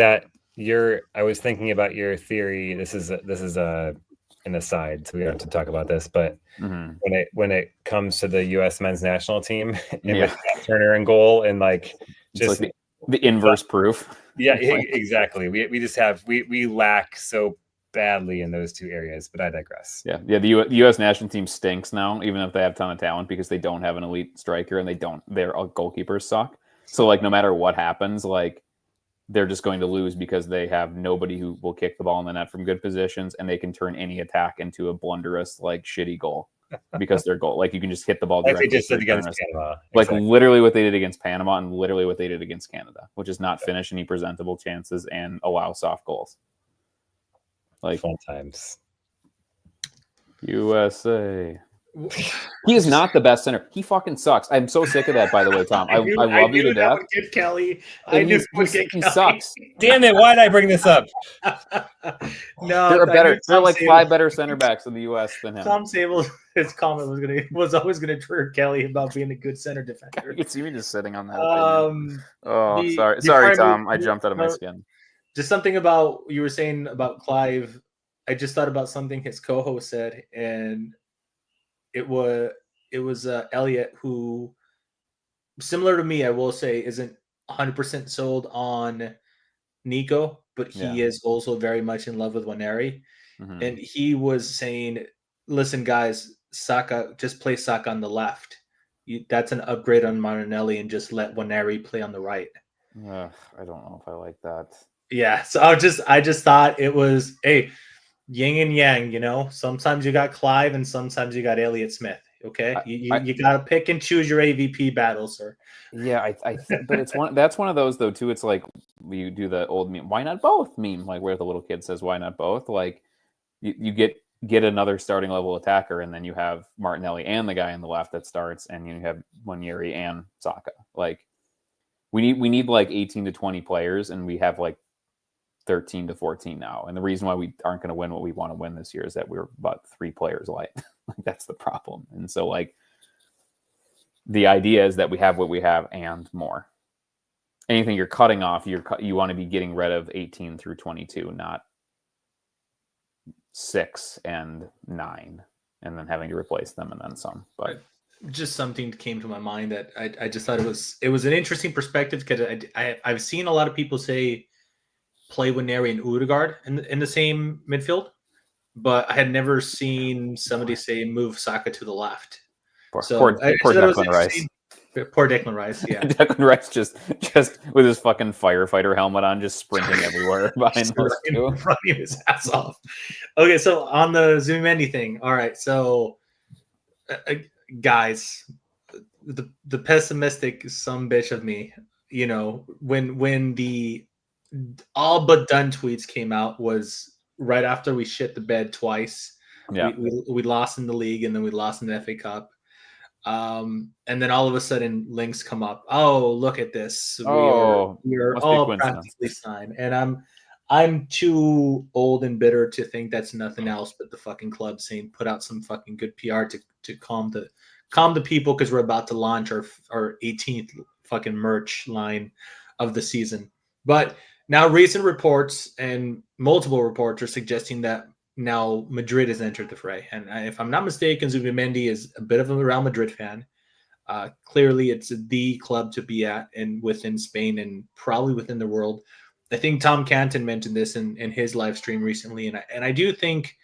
I was thinking about your theory. This is an aside, so we don't have to talk about this. But when it comes to the U.S. men's national team, and with Turner in goal, and like just like the inverse proof. Yeah, exactly. We lack so badly in those 2 areas. But I digress. Yeah. The U.S. national team stinks now, even if they have a ton of talent, because they don't have an elite striker and their goalkeepers suck. So like no matter what happens, like, they're just going to lose because they have nobody who will kick the ball in the net from good positions, and they can turn any attack into a blunderous, like, shitty goal because their goal, like, you can just hit the ball directly. Like they just did against Panama. Like literally what they did against Panama, and literally what they did against Canada, which is not finish any presentable chances and allow soft goals. Like fun times. USA. He is not the best center. He fucking sucks. I'm so sick of that, by the way, Tom. I love you to death. Get Kelly. He sucks. Damn it! Why did I bring this up? No, there are like 5 better center backs in the U.S. than him. Tom Sable's his comment was always gonna trigger Kelly about being a good center defender. You can see me just sitting on that. Sorry, Tom. I jumped out of my skin. Just something about you were saying about Clive. I just thought about something his co-host said, and it was Elliot, who, similar to me, I will say, isn't 100% sold on Nico, but he is also very much in love with Waneri. And he was saying, listen, guys, Saka, just play Saka on the left. That's an upgrade on Martinelli, and just let Waneri play on the right. I don't know if I like that. Yeah, so I just thought it was, hey, yin and yang, you know. Sometimes you got Clive and sometimes you got Elliott Smith. Okay, you got to pick and choose your AVP battles, sir. Yeah, but that's one of those though too. It's like you do the old meme, why not both meme, like where the little kid says, why not both? Like you get another starting level attacker, and then you have Martinelli and the guy on the left that starts, and you have Waneri and Saka. Like we need like 18 to 20 players, and we have like 13 to 14 now. And the reason why we aren't going to win what we want to win this year is that we're about 3 players light. Like that's the problem. And so like the idea is that we have what we have and more. Anything you're cutting off, you want to be getting rid of 18 through 22, not 6 and 9, and then having to replace them and then some. But just something came to my mind that I just thought it was an interesting perspective, because I've seen a lot of people say play Waneri and Odegaard in the same midfield, but I had never seen somebody say move Saka to the left. Poor Declan Rice. Poor Declan Rice, yeah. Declan Rice just with his fucking firefighter helmet on, just sprinting everywhere behind those two. Running his ass off. Okay, so on the Zubimendi thing, all right, so guys, the pessimistic sumbitch of me, you know, when the all but done tweets came out, was right after we shit the bed twice. Yeah. We lost in the league and then we lost in the FA Cup. And then all of a sudden links come up. Oh, look at this. We're all practically signed. And I'm too old and bitter to think that's nothing else but the fucking club saying put out some fucking good PR to calm the people, because we're about to launch our 18th fucking merch line of the season. But now recent reports and multiple reports are suggesting that now Madrid has entered the fray. And if I'm not mistaken, Zubimendi is a bit of a Real Madrid fan. Clearly, it's the club to be at and within Spain and probably within the world. I think Tom Canton mentioned this in his live stream recently. And I do think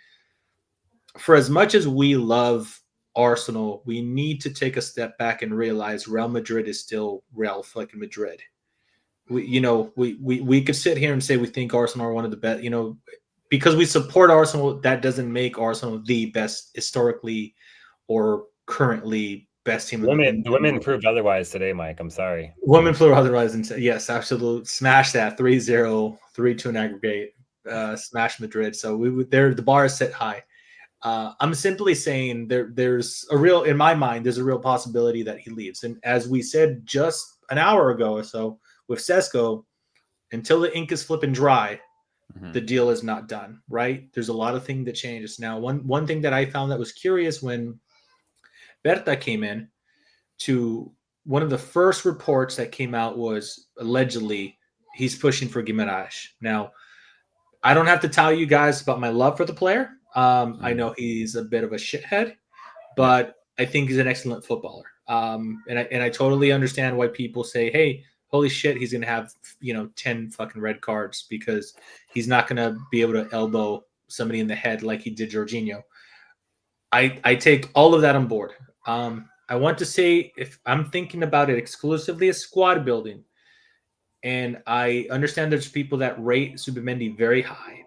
for as much as we love Arsenal, we need to take a step back and realize Real Madrid is still Real fucking Madrid. We could sit here and say we think Arsenal are one of the best, because we support Arsenal, that doesn't make Arsenal the best historically or currently best team. The women proved otherwise today, Mike. I'm sorry. Women proved otherwise. And yes, absolutely. Smash that 3-0, 3-2 in aggregate. Smash Madrid. So the bar is set high. I'm simply saying there's in my mind, there's a real possibility that he leaves. And as we said just an hour ago or so with Sesko, until the ink is flipping dry, the deal is not done, right? There's a lot of things that changes. Now, one thing that I found that was curious when Berta came in, to one of the first reports that came out was allegedly he's pushing for Guimaraes. Now, I don't have to tell you guys about my love for the player. I know he's a bit of a shithead, but I think he's an excellent footballer. And I totally understand why people say, hey, holy shit, he's going to have, 10 fucking red cards because he's not going to be able to elbow somebody in the head like he did Jorginho. I take all of that on board. I want to say, if I'm thinking about it exclusively as squad building, and I understand there's people that rate Zubimendi very high,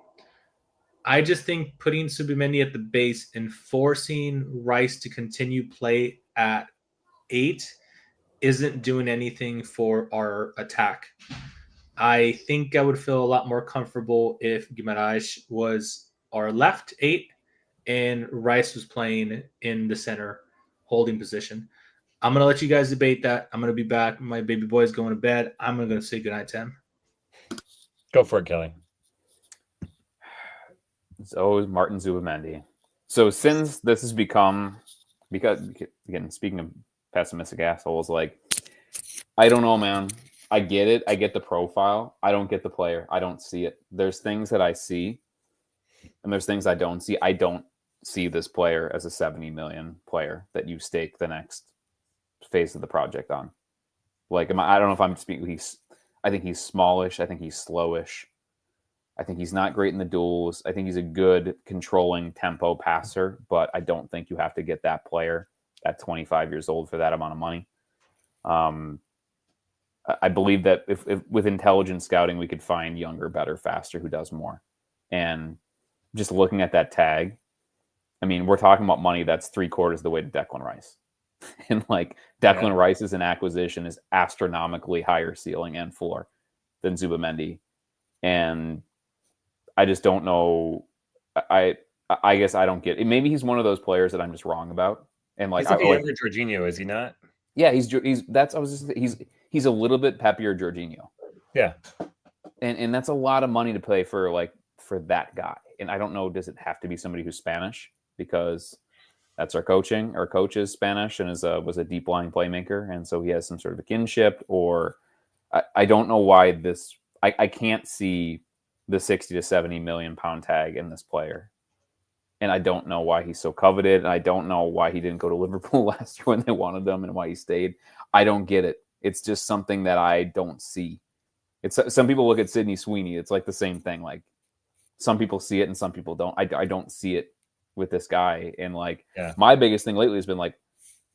I just think putting Zubimendi at the base and forcing Rice to continue play at 8 isn't doing anything for our attack. I think I would feel a lot more comfortable if Guimaraes was our left 8 and Rice was playing in the center holding position. I'm going to let you guys debate that. I'm going to be back. My baby boy's going to bed. I'm going to say goodnight to him. Go for it, Kelly. It's always Martin Zubimendi. So since this has become, because again, speaking of pessimistic assholes, like, I don't know, man. I get it. I get the profile. I don't get the player. I don't see it. There's things that I see, and there's things I don't see. I don't see this player as a 70 million player that you stake the next phase of the project on. Like, I don't know if I'm speaking. I think he's smallish. I think he's slowish. I think he's not great in the duels. I think he's a good controlling tempo passer, but I don't think you have to get that player at 25 years old for that amount of money. I believe that if with intelligent scouting, we could find younger, better, faster, who does more. And just looking at that tag, I mean, we're talking about money that's 3/4 the way to Declan Rice. And like Declan Rice as an acquisition is astronomically higher ceiling and floor than Zubimendi. And I just don't know. I guess I don't get it. Maybe he's one of those players that I'm just wrong about. And like, he's like a younger Jorginho, is he not? Yeah, he's a little bit peppier Jorginho. Yeah. And that's a lot of money to pay for that guy. And I don't know, does it have to be somebody who's Spanish? Because that's our coaching. Our coach is Spanish and was a deep line playmaker. And so he has some sort of a kinship, or I don't know why this, I can't see the 60 to 70 million pound tag in this player. And I don't know why he's so coveted. And I don't know why he didn't go to Liverpool last year when they wanted him and why he stayed. I don't get it. It's just something that I don't see. It's some people look at Sidney Sweeney. It's like the same thing. Like, some people see it and some people don't. I don't see it with this guy. And like, my biggest thing lately has been like,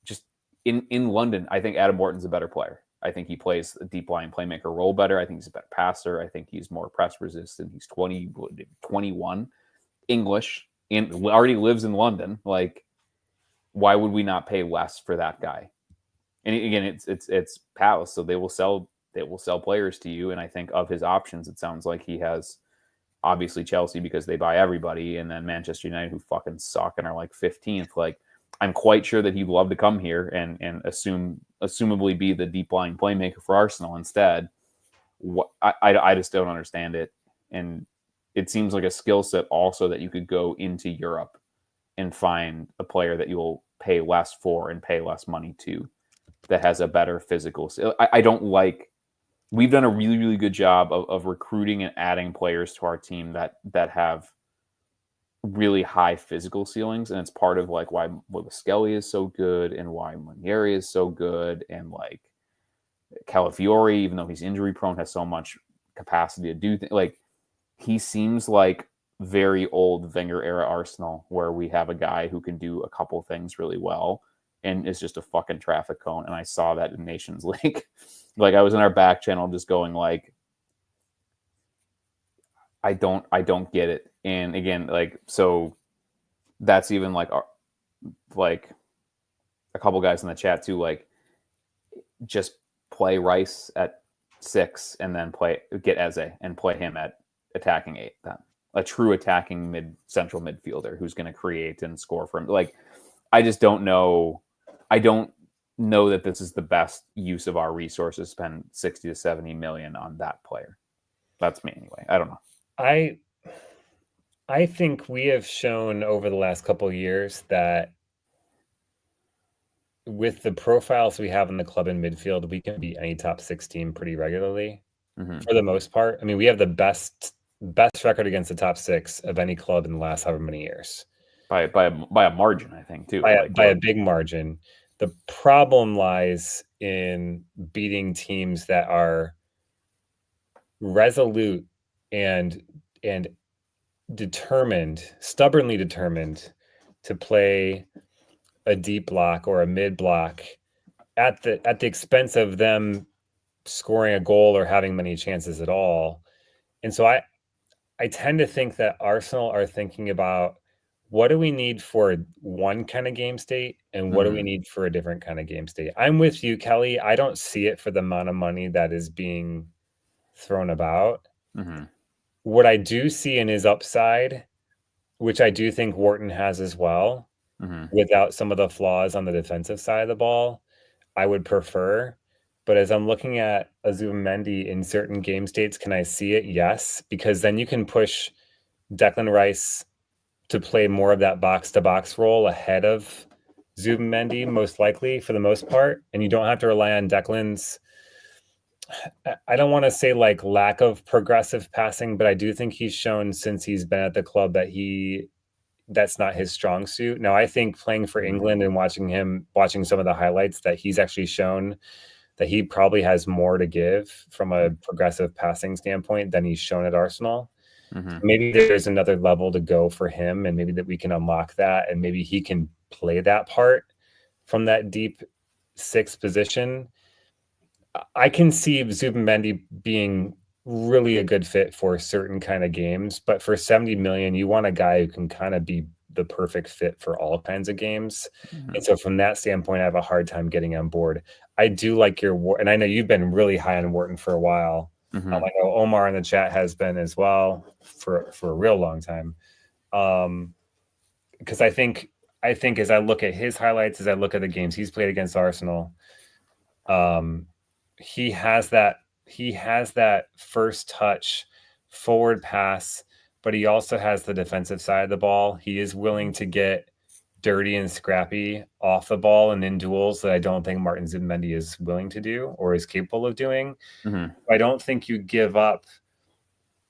just in London, I think Adam Morton's a better player. I think he plays a deep line playmaker role better. I think he's a better passer. I think he's more press resistant. He's 21, English, and already lives in London. Like, why would we not pay less for that guy? And again, it's Palace, so they will sell players to you. And I think of his options, it sounds like he has obviously Chelsea because they buy everybody, and then Manchester United who fucking suck and are like 15th. Like, I'm quite sure that he'd love to come here and assumably be the deep lying playmaker for Arsenal instead. I just don't understand it. And it seems like a skill set also that you could go into Europe and find a player that you'll pay less for and pay less money to that has a better physical. I don't like, we've done a really, really good job of recruiting and adding players to our team that have really high physical ceilings. And it's part of like why Skelly is so good and why Monieri is so good. And like Calafiore, even though he's injury prone, has so much capacity to do things. Like, he seems like very old Wenger era Arsenal, where we have a guy who can do a couple things really well and is just a fucking traffic cone. And I saw that in Nations League. Like, I was in our back channel just going like, I don't get it. And again, like, so that's even like a couple guys in the chat too, like, just play Rice at 6 and then get Eze and play him at attacking 8. Then a true attacking central midfielder who's going to create and score from. Like, I just don't know. I don't know that this is the best use of our resources. Spend 60 to 70 million on that player. That's me anyway. I don't know. I think we have shown over the last couple of years that with the profiles we have in the club in midfield, we can beat any top 6 team pretty regularly for the most part. I mean, we have the best record against the top 6 of any club in the last however many years. By a margin, I think, too. By a big margin. The problem lies in beating teams that are resolute and stubbornly determined to play a deep block or a mid block at the expense of them scoring a goal or having many chances at all. And so I tend to think that Arsenal are thinking about, what do we need for one kind of game state and what do we need for a different kind of game state? I'm with you, Kelly. I don't see it for the amount of money that is being thrown about. What I do see in his upside, which I do think Wharton has as well, without some of the flaws on the defensive side of the ball, I would prefer. But as I'm looking at Zubimendi in certain game states, can I see it? Yes, because then you can push Declan Rice to play more of that box-to-box role ahead of Zubimendi, most likely, for the most part. And you don't have to rely on Declan's, I don't want to say like lack of progressive passing, but I do think he's shown since he's been at the club that that's not his strong suit. Now, I think playing for England and watching some of the highlights, that he's actually shown that he probably has more to give from a progressive passing standpoint than he's shown at Arsenal. Maybe there's another level to go for him, and maybe that we can unlock that, and maybe he can play that part from that deep 6 position. I can see Zubimendi being really a good fit for certain kind of games, but for 70 million, you want a guy who can kind of be the perfect fit for all kinds of games. And so from that standpoint, I have a hard time getting on board. I do like and I know you've been really high on Wharton for a while. I know Omar in the chat has been as well for a real long time. Because I think as I look at his highlights, as I look at the games he's played against Arsenal, he has that first touch forward pass, but he also has the defensive side of the ball. He is willing to get dirty and scrappy off the ball and in duels that I don't think Martin Zubimendi is willing to do or is capable of doing. I don't think you give up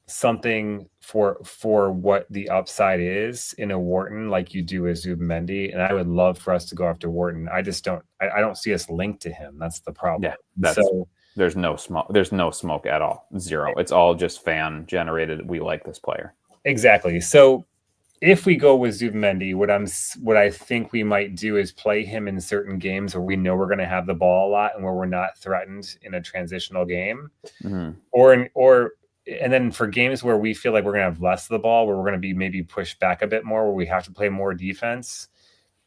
something for what the upside is in a Wharton like you do with Zubimendi. And I would love for us to go after Wharton. I just don't see us linked to him. That's the problem. Yeah, there's no smoke. There's no smoke at all. Zero. It's all just fan generated. We like this player. Exactly. So if we go with Zubimendi, what I think we might do is play him in certain games where we know we're going to have the ball a lot and where we're not threatened in a transitional game, and then for games where we feel like we're going to have less of the ball, where we're going to be maybe pushed back a bit more, where we have to play more defense,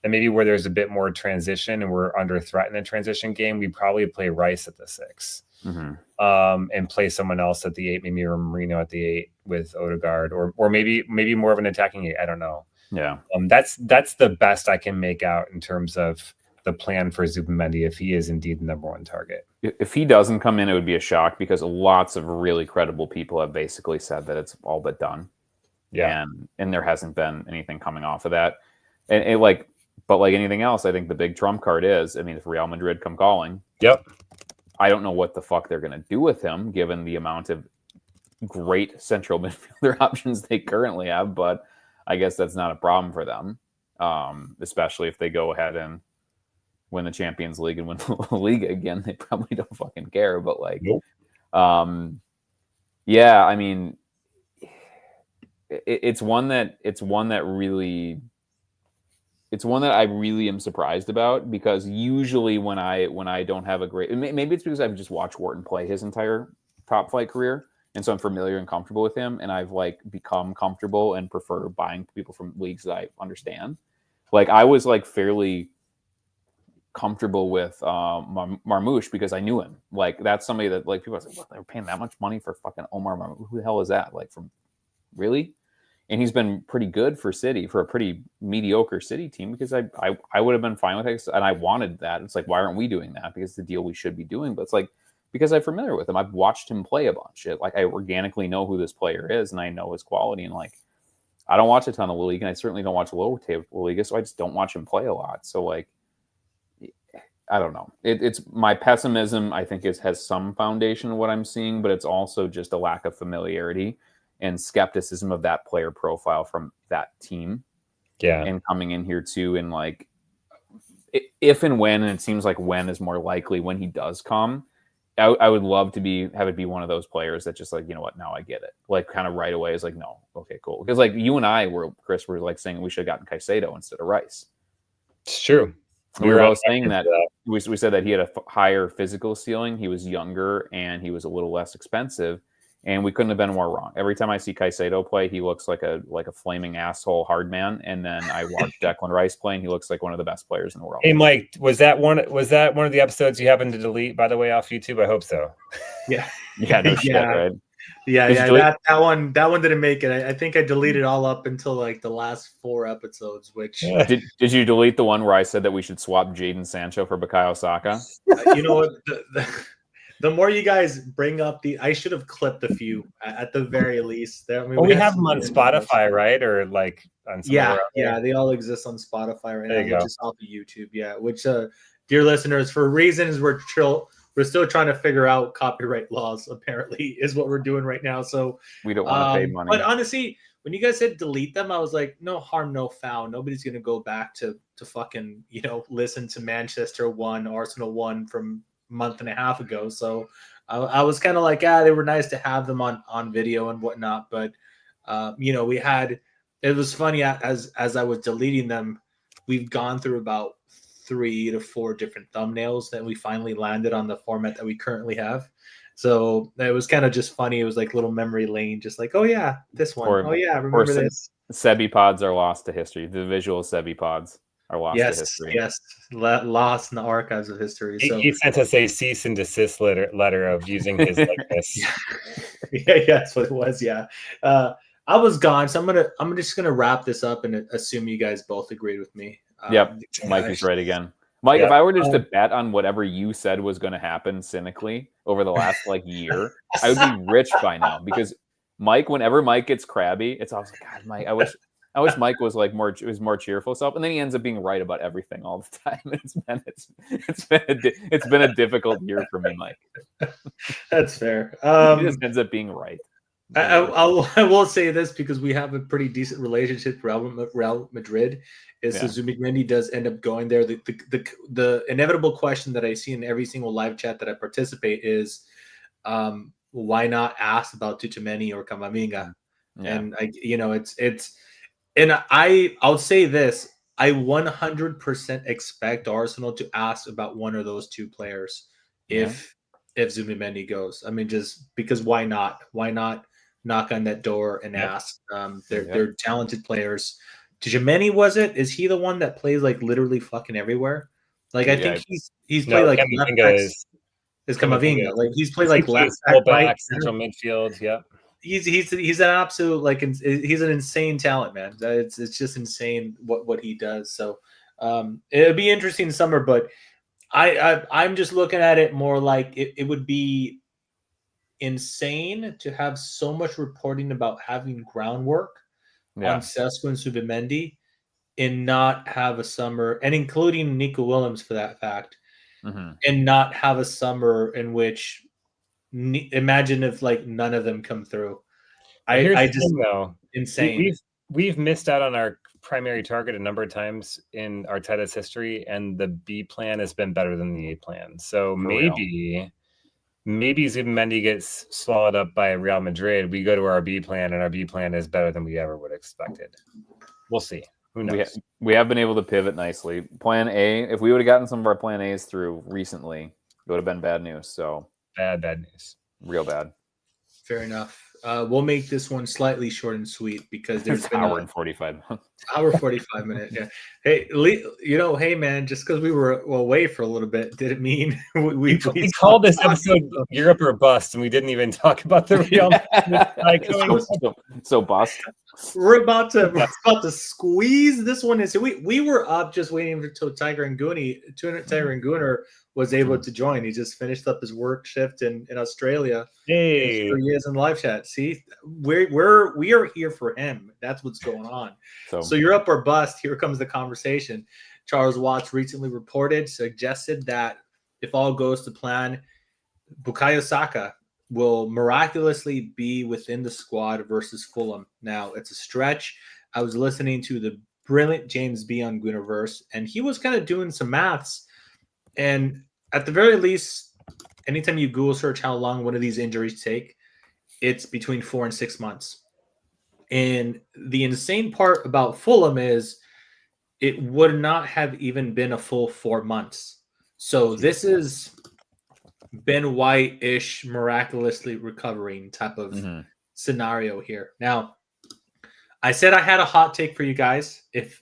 And maybe where there's a bit more transition and we're under threat in the transition game, we probably play Rice at the 6. And play someone else at the 8, maybe or Marino at the 8 with Odegaard, or maybe more of an attacking 8. I don't know. Yeah. That's the best I can make out in terms of the plan for Zubimendi if he is indeed the number 1 target. If he doesn't come in, it would be a shock because lots of really credible people have basically said that it's all but done. Yeah. And there hasn't been anything coming off of that. And but like anything else, I think the big trump card is, I mean, if Real Madrid come calling, yep. I don't know what the fuck they're going to do with him, given the amount of great central midfielder options they currently have. But I guess that's not a problem for them, especially if they go ahead and win the Champions League and win the Liga again. They probably don't fucking care. But like, nope. Yeah, I mean, it's one that I really am surprised about, because usually when I don't have a great, maybe it's because I've just watched Wharton play his entire top flight career, and so I'm familiar and comfortable with him, and I've like become comfortable and prefer buying people from leagues that I understand. Like I was like fairly comfortable with Marmoush because I knew him. Like that's somebody that like people are like, what, they were paying that much money for fucking Omar Marmoush? Who the hell is that? Like from really? And he's been pretty good for City, for a pretty mediocre City team, because I would have been fine with it, and I wanted that. It's like, why aren't we doing that? Because it's the deal we should be doing. But it's like, because I'm familiar with him. I've watched him play a bunch. Like I organically know who this player is, and I know his quality. And like, I don't watch a ton of La Liga, and I certainly don't watch lower table La Liga, so I just don't watch him play a lot. So like, I don't know. It's my pessimism, I think, has some foundation in what I'm seeing, but it's also just a lack of familiarity and skepticism of that player profile from that team. Yeah. And coming in here too, and like, if and when, and it seems like when is more likely when he does come, I would love to have it be one of those players that just like, you know what, now I get it. Like kind of right away is like, no, okay, cool. Because like you and I Chris, were like saying we should have gotten Caicedo instead of Rice. It's true. We were both saying that. We said that he had a higher physical ceiling. He was younger and he was a little less expensive. And we couldn't have been more wrong. Every time I see Caicedo play, he looks like a flaming asshole hard man. And then I watch Declan Rice play, and he looks like one of the best players in the world. Hey, Mike, was that one of the episodes you happened to delete, by the way, off YouTube? I hope so. Yeah. Yeah, no shit, right? Yeah. That one didn't make it. I think I deleted all up until like the last 4 episodes. Which did you delete the one where I said that we should swap Jadon Sancho for Bukayo Saka? You know what? The more you guys bring up I should have clipped a few at the very least. I mean, we have them on Spotify, right? Or like on yeah, they all exist on Spotify right now, which is off of YouTube. Yeah, which dear listeners, for reasons we're still trying to figure out copyright laws, apparently, is what we're doing right now. So we don't want to pay money. But honestly, when you guys said delete them, I was like, no harm, no foul. Nobody's gonna go back to fucking, listen to Manchester 1, Arsenal 1 from month and a half ago. So I was kind of like, they were nice to have them on video and whatnot. But it was funny as I was deleting them, we've gone through about 3 to 4 different thumbnails that we finally landed on the format that we currently have. So it was kind of just funny. It was like little memory lane, just like, oh yeah, this one. Remember this. Sebi pods are lost to history. The visual Sebi pods are lost to history. Yes, lost in the archives of history. So he sent us a cease and desist letter of using his likeness. Yeah, that's what it was. Yeah, I was gone, so I'm just gonna wrap this up and assume you guys both agreed with me. Yep, Mike is right again. Mike, if I were just to bet on whatever you said was going to happen cynically over the last year, I would be rich by now. Because Mike, whenever Mike gets crabby, it's always like, God, Mike, I wish Mike was more cheerful self, and then he ends up being right about everything all the time. It's been a difficult year for me, Mike. That's fair. He just ends up being right. I will say this because we have a pretty decent relationship with Real Madrid. So Zubimendi does end up going there. The inevitable question that I see in every single live chat that I participate is, why not ask about Tchouaméni or Camavinga? Yeah. And I'll say this: I 100% expect Arsenal to ask about one of those 2 players if Zubimendi goes. I mean, just because why not? Why not knock on that door and ask? They're talented players. Tchouaméni, was it? Is he the one that plays like literally fucking everywhere? Like I think he's played No, like left back. is Camavinga. Like he's played he like left plays back, full right, back, central midfield. Yeah. He's an absolute like he's an insane talent, man. It's just insane what he does. So it'd be interesting summer, but I'm just looking at it more like it would be insane to have so much reporting about having groundwork on Sesko and Subimendi and not have a summer, and including Nico Williams for that fact, and not have a summer in which imagine if like none of them come through. I just thing, though. insane. We've missed out on our primary target a number of times in Arteta's history, and the B plan has been better than the A plan. So maybe Zubimendi gets swallowed up by Real Madrid. We go to our B plan, and our B plan is better than we ever would have expected. We'll see. Who knows? We have been able to pivot nicely. Plan A, if we would have gotten some of our plan A's through recently, it would have been bad news. So bad news. Real bad. Fair enough. We'll make this one slightly short and sweet because there's been hour and 45. Hour 45 minutes. Yeah. Hey, hey man, just because we were away for a little bit, did it mean we called this episode Europe or Bust, and we didn't even talk about the Real so bust. We're about to squeeze this one in. So we were up just waiting until Tiger and Gooner was able to join. He just finished up his work shift in Australia. Hey, here he is in live chat. See, we are here for him. That's what's going on. So you're up or bust. Here comes the conversation. Charles Watts recently suggested that if all goes to plan, Bukayo Saka will miraculously be within the squad versus Fulham. Now, it's a stretch. I was listening to the brilliant James B on Goonerverse, and he was kind of doing some maths. And at the very least, anytime you Google search how long one of these injuries take, it's between 4 and 6 months. And the insane part about Fulham is it would not have even been a full 4 months. So this is Ben White-ish miraculously recovering type of scenario here. Now, I said I had a hot take for you guys if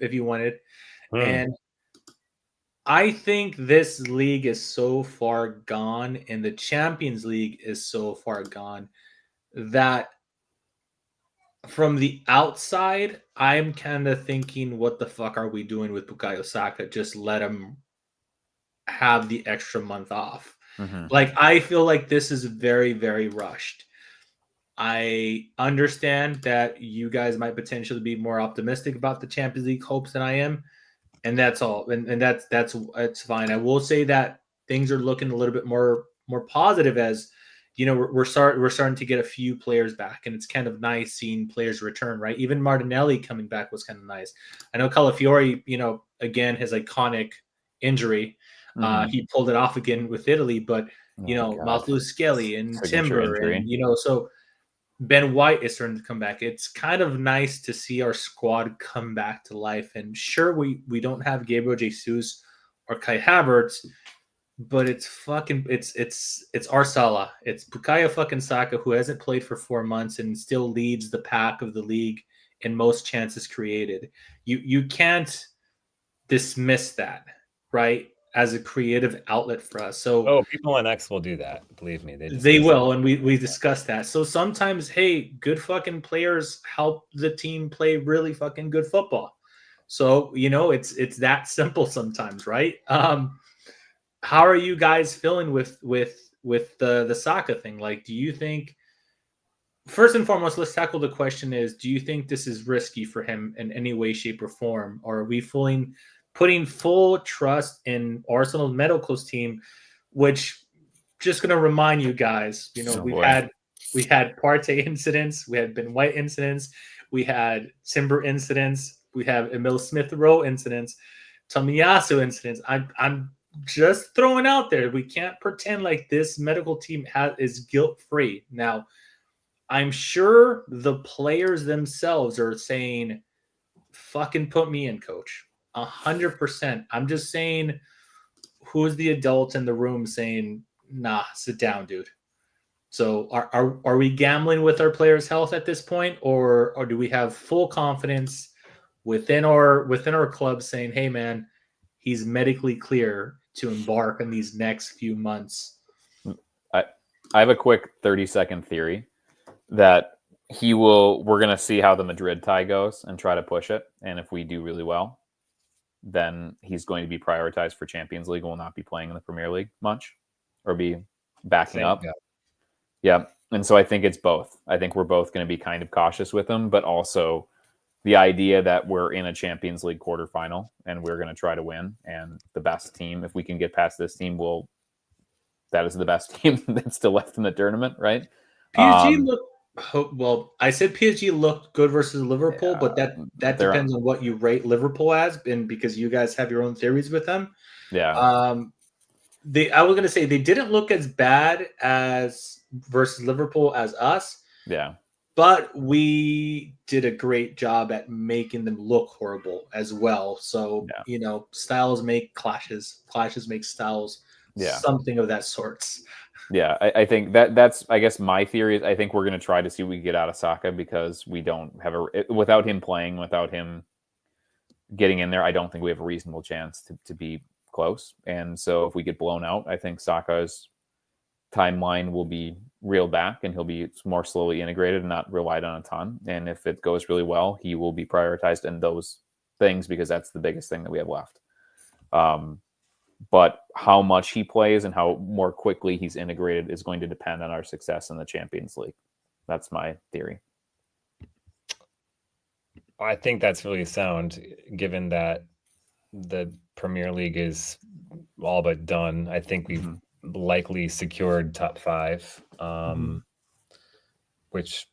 you wanted. And I think this league is so far gone and the Champions League is so far gone that from the outside, I'm kind of thinking, what the fuck are we doing with Bukayo Saka? Just let him have the extra month off. Like, I feel like this is very, very rushed. I understand that you guys might potentially be more optimistic about the Champions League hopes than I am. And that's all. And that's fine. I will say that things are looking a little bit more positive as, we're starting to get a few players back, and it's kind of nice seeing players return, right? Even Martinelli coming back was kind of nice. I know Calafiori, again, his iconic injury, he pulled it off again with Italy, but Matheus Skelly and Timber, and so Ben White is starting to come back. It's kind of nice to see our squad come back to life. And sure, we don't have Gabriel Jesus or Kai Havertz, but it's Arsala. It's Bukayo fucking Saka, who hasn't played for 4 months and still leads the pack of the league in most chances created. You can't dismiss that, right? As a creative outlet for us. So people on X will do that. Believe me. They will. And we discussed that. So sometimes, hey, good fucking players help the team play really fucking good football. So, it's that simple sometimes, right? How are you guys feeling with the Saka thing? Like, do you think, first and foremost, let's tackle the question is, do you think this is risky for him in any way, shape, or form? Or are we putting full trust in Arsenal Medical's team, which, just going to remind you guys, we had Partey incidents, we had Ben White incidents, we had Timber incidents, we have Emil Smith-Rowe incidents, Tomiyasu incidents. I'm just throwing out there, we can't pretend like this medical team is guilt-free. Now, I'm sure the players themselves are saying, fucking put me in, coach. 100%. I'm just saying, who's the adult in the room saying, nah, sit down, dude? So are we gambling with our players' health at this point, or do we have full confidence within our club saying, hey man, he's medically clear to embark on these next few months. I have a quick 30-second theory that we're going to see how the Madrid tie goes and try to push it. And if we do really well, then he's going to be prioritized for Champions League and will not be playing in the Premier League much or be backing up. Yeah. And so I think it's both. I think we're both going to be kind of cautious with him, but also the idea that we're in a Champions League quarterfinal and we're going to try to win. And the best team, if we can get past this team, that is the best team that's still left in the tournament, right? PSG I said PSG looked good versus Liverpool, but that depends on what you rate Liverpool as, and because you guys have your own theories with them. Yeah. I was going to say they didn't look as bad as versus Liverpool as us. Yeah. But we did a great job at making them look horrible as well. So, styles make clashes. Clashes make styles. Yeah. Something of that sort. Yeah, I think that's I guess my theory is I think we're going to try to see what we get out of Saka because we don't have without him playing, without him getting in there, I don't think we have a reasonable chance to be close. And so if we get blown out, I think Saka's timeline will be reeled back and he'll be more slowly integrated and not relied on a ton. And if it goes really well, he will be prioritized in those things because that's the biggest thing that we have left. But how much he plays and how more quickly he's integrated is going to depend on our success in the Champions League. That's my theory. I think that's really sound, given that the Premier League is all but done. I think we've likely secured top 5, which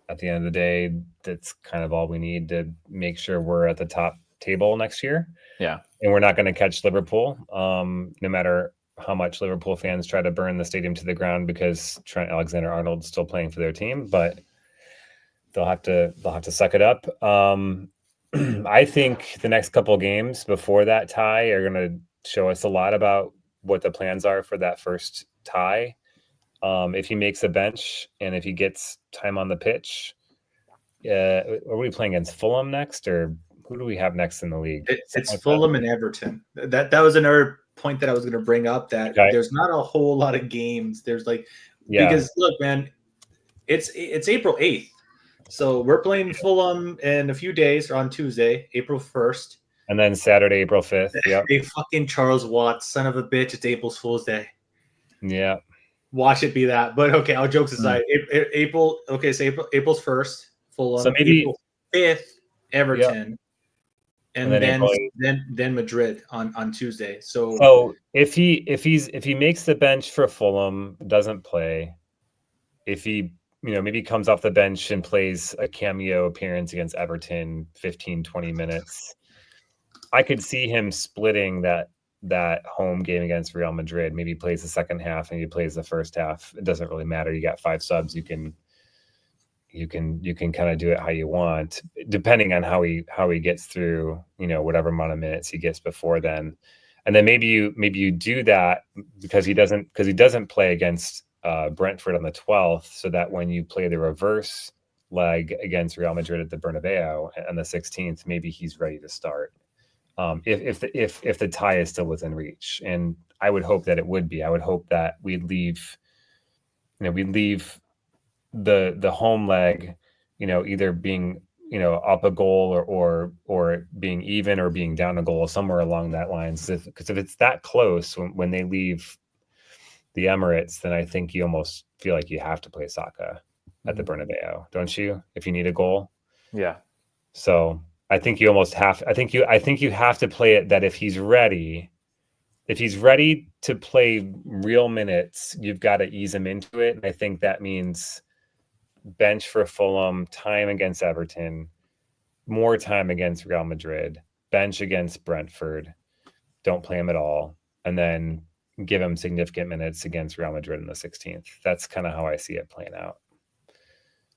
at the end of the day, that's kind of all we need to make sure we're at the top table next year. Yeah. And we're not going to catch Liverpool, no matter how much Liverpool fans try to burn the stadium to the ground because Trent Alexander-Arnold's still playing for their team, but they'll have to suck it up. I think the next couple of games before that tie are going to show us a lot about what the plans are for that first tie. If he makes a bench and if he gets time on the pitch, are we playing against Fulham next, or who do we have next in the league? It's Fulham and Everton. That was another point that I was going to bring up, that there's not a whole lot of games. There's because look, man, it's April 8th. So we're playing Fulham in a few days, or on Tuesday, April 1st. And then Saturday, April 5th. Yeah. Hey, fucking Charles Watts, son of a bitch, it's April Fool's Day. Yeah. Watch it be that. But okay, all jokes aside, April 1st, Fulham. So maybe April 5th, Everton. Yeah. And then Madrid on Tuesday. So if he makes the bench for Fulham, doesn't play, if he maybe comes off the bench and plays a cameo appearance against Everton 15-20 minutes, I could see him splitting that home game against Real Madrid. Maybe he plays the second half and he plays the first half. It doesn't really matter. You got 5 subs. You can kind of do it how you want, depending on how he gets through, whatever amount of minutes he gets before then. And then maybe you do that because he doesn't play against Brentford on the 12th, so that when you play the reverse leg against Real Madrid at the Bernabeu on the 16th, maybe he's ready to start. If the tie is still within reach, and I would hope that it would be. I would hope that we'd leave the home leg, either being up a goal or being even or being down a goal, somewhere along that lines. Because if it's that close when they leave the Emirates, then I think you almost feel like you have to play Saka at the Bernabeu, don't you? If you need a goal. Yeah. So I think you almost have. I think you have to play it that if he's ready to play real minutes, you've got to ease him into it. And I think that means bench for Fulham, time against Everton, more time against Real Madrid, bench against Brentford, don't play him at all, and then give him significant minutes against Real Madrid on the 16th. That's kind of how I see it playing out.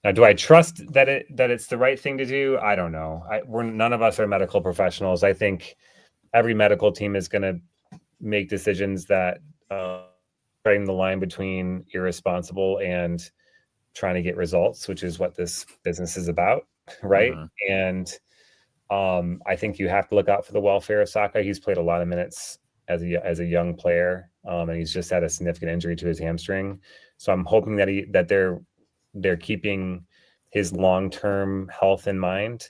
Now, do I trust that it's the right thing to do? I don't know. None of us are medical professionals. I think every medical team is going to make decisions that treading the line between irresponsible and trying to get results, which is what this business is about, right? Mm-hmm. And I think you have to look out for the welfare of Saka. He's played a lot of minutes as a young player, and he's just had a significant injury to his hamstring. So I'm hoping that they're keeping his long-term health in mind.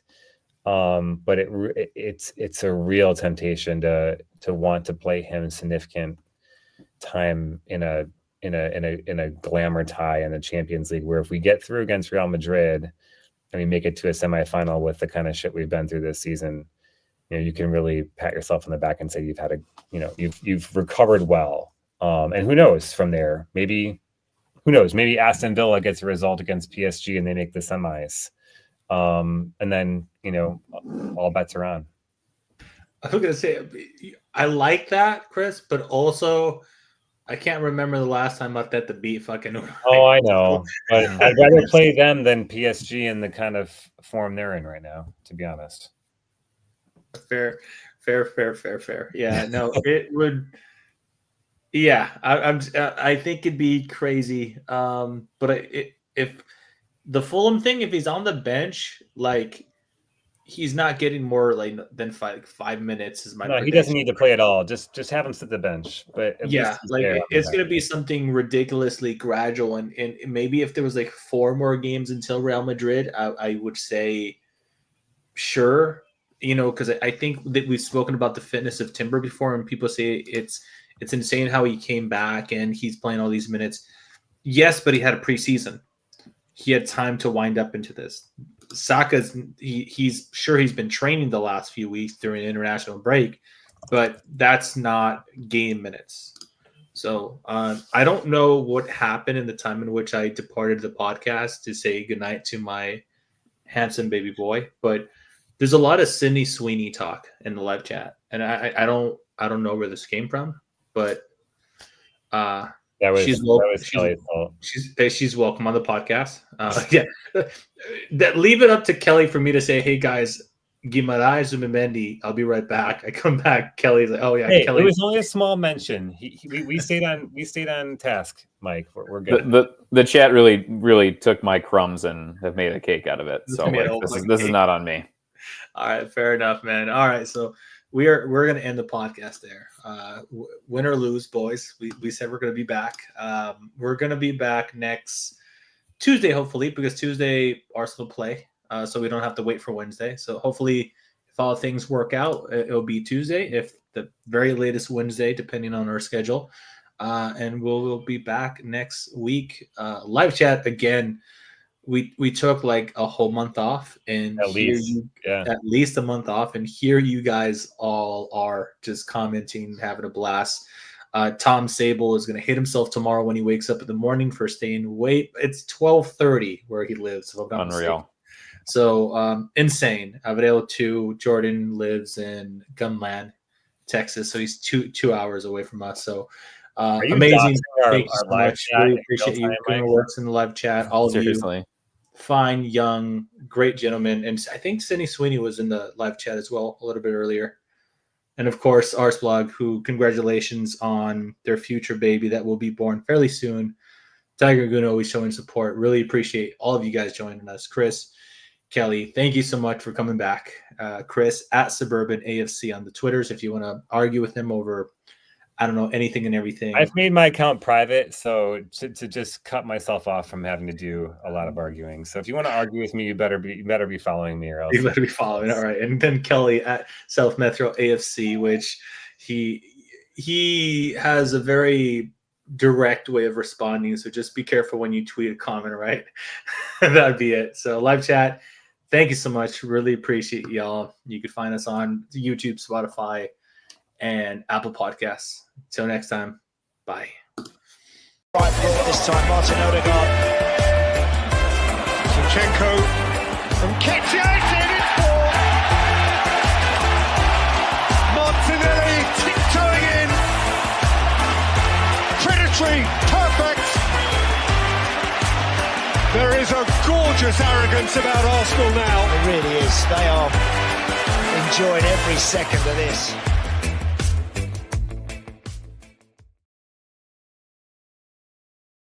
But it's a real temptation to want to play him significant time in a glamour tie in the Champions League, where if we get through against Real Madrid and we make it to a semifinal with the kind of shit we've been through this season, you can really pat yourself on the back and say you've recovered well. And who knows from there? Maybe Aston Villa gets a result against PSG and they make the semis. And then, all bets are on. I was going to say, I like that, Chris, but also I can't remember the last time Arteta beat fucking. Oh, I know. But I'd rather play them than PSG in the kind of form they're in right now, to be honest. Fair. Yeah, no, it would. Yeah, I think it'd be crazy. But if the Fulham thing, if he's on the bench, like he's not getting more than 5 minutes. Is my no, he doesn't need to play at all. Just have him sit the bench. But yeah, it's going to be something ridiculously gradual, and maybe if there was 4 more games until Real Madrid, I would say sure. Because I think that we've spoken about the fitness of Timber before, and people say it's insane how he came back and he's playing all these minutes. Yes, but he had a preseason. He had time to wind up into this. Saka's he's been training the last few weeks during an international break, but that's not game minutes. So I don't know what happened in the time in which I departed the podcast to say goodnight to my handsome baby boy, but there's a lot of Sydney Sweeney talk in the live chat, and I don't know where this came from, but she's welcome on the podcast. Leave it up to Kelly for me to say, hey guys, Guimaraes Zubimendi, I'll be right back. I come back, Kelly's like, oh yeah, hey, Kelly. It was only a small mention. We stayed on task, Mike. We're good. The chat really took my crumbs and have made a cake out of it. So this is not on me. All right, fair enough, man. All right, so we're gonna end the podcast there. Win or lose, boys. We said we're gonna be back. We're gonna be back next Tuesday, hopefully, because Tuesday Arsenal play, so we don't have to wait for Wednesday. So hopefully, if all things work out, it'll be Tuesday. If the very latest Wednesday, depending on our schedule, and we'll be back next week. Live chat again. We took a whole month off, and at least a month off, and here you guys all are just commenting, having a blast. Tom Sable is going to hit himself tomorrow when he wakes up in the morning for staying awake. It's 12:30 where he lives. If I'm not Unreal. mistaken. So insane. Avril too. Jordan lives in Gunland, Texas, so he's two hours away from us. So. Amazing. Thank you so much. Really appreciate you. Works in the live chat. All of Seriously. you. Fine, young, great gentleman. And I think Sydney Sweeney was in the live chat as well a little bit earlier. And of course, Arsblog, who congratulations on their future baby that will be born fairly soon. Tiger Goon always showing support. Really appreciate all of you guys joining us. Chris, Kelly, thank you so much for coming back. Chris at Suburban AFC on the Twitters if you want to argue with him over I don't know, anything and everything. I've made my account private, so to just cut myself off from having to do a lot of arguing. So if you want to argue with me, you better be following me, or else you better be following. All right, and then Kelly at South Metro AFC, which he has a very direct way of responding. So just be careful when you tweet a comment. Right, that'd be it. So live chat. Thank you so much. Really appreciate y'all. You can find us on YouTube, Spotify, and Apple Podcasts. Till next time, bye. Right foot this time, Martin Odegaard. Zinchenko from Ketchias in its ball. Martinelli tiptoeing in. Predatory, perfect. There is a gorgeous arrogance about Arsenal now. It really is. They are enjoying every second of this.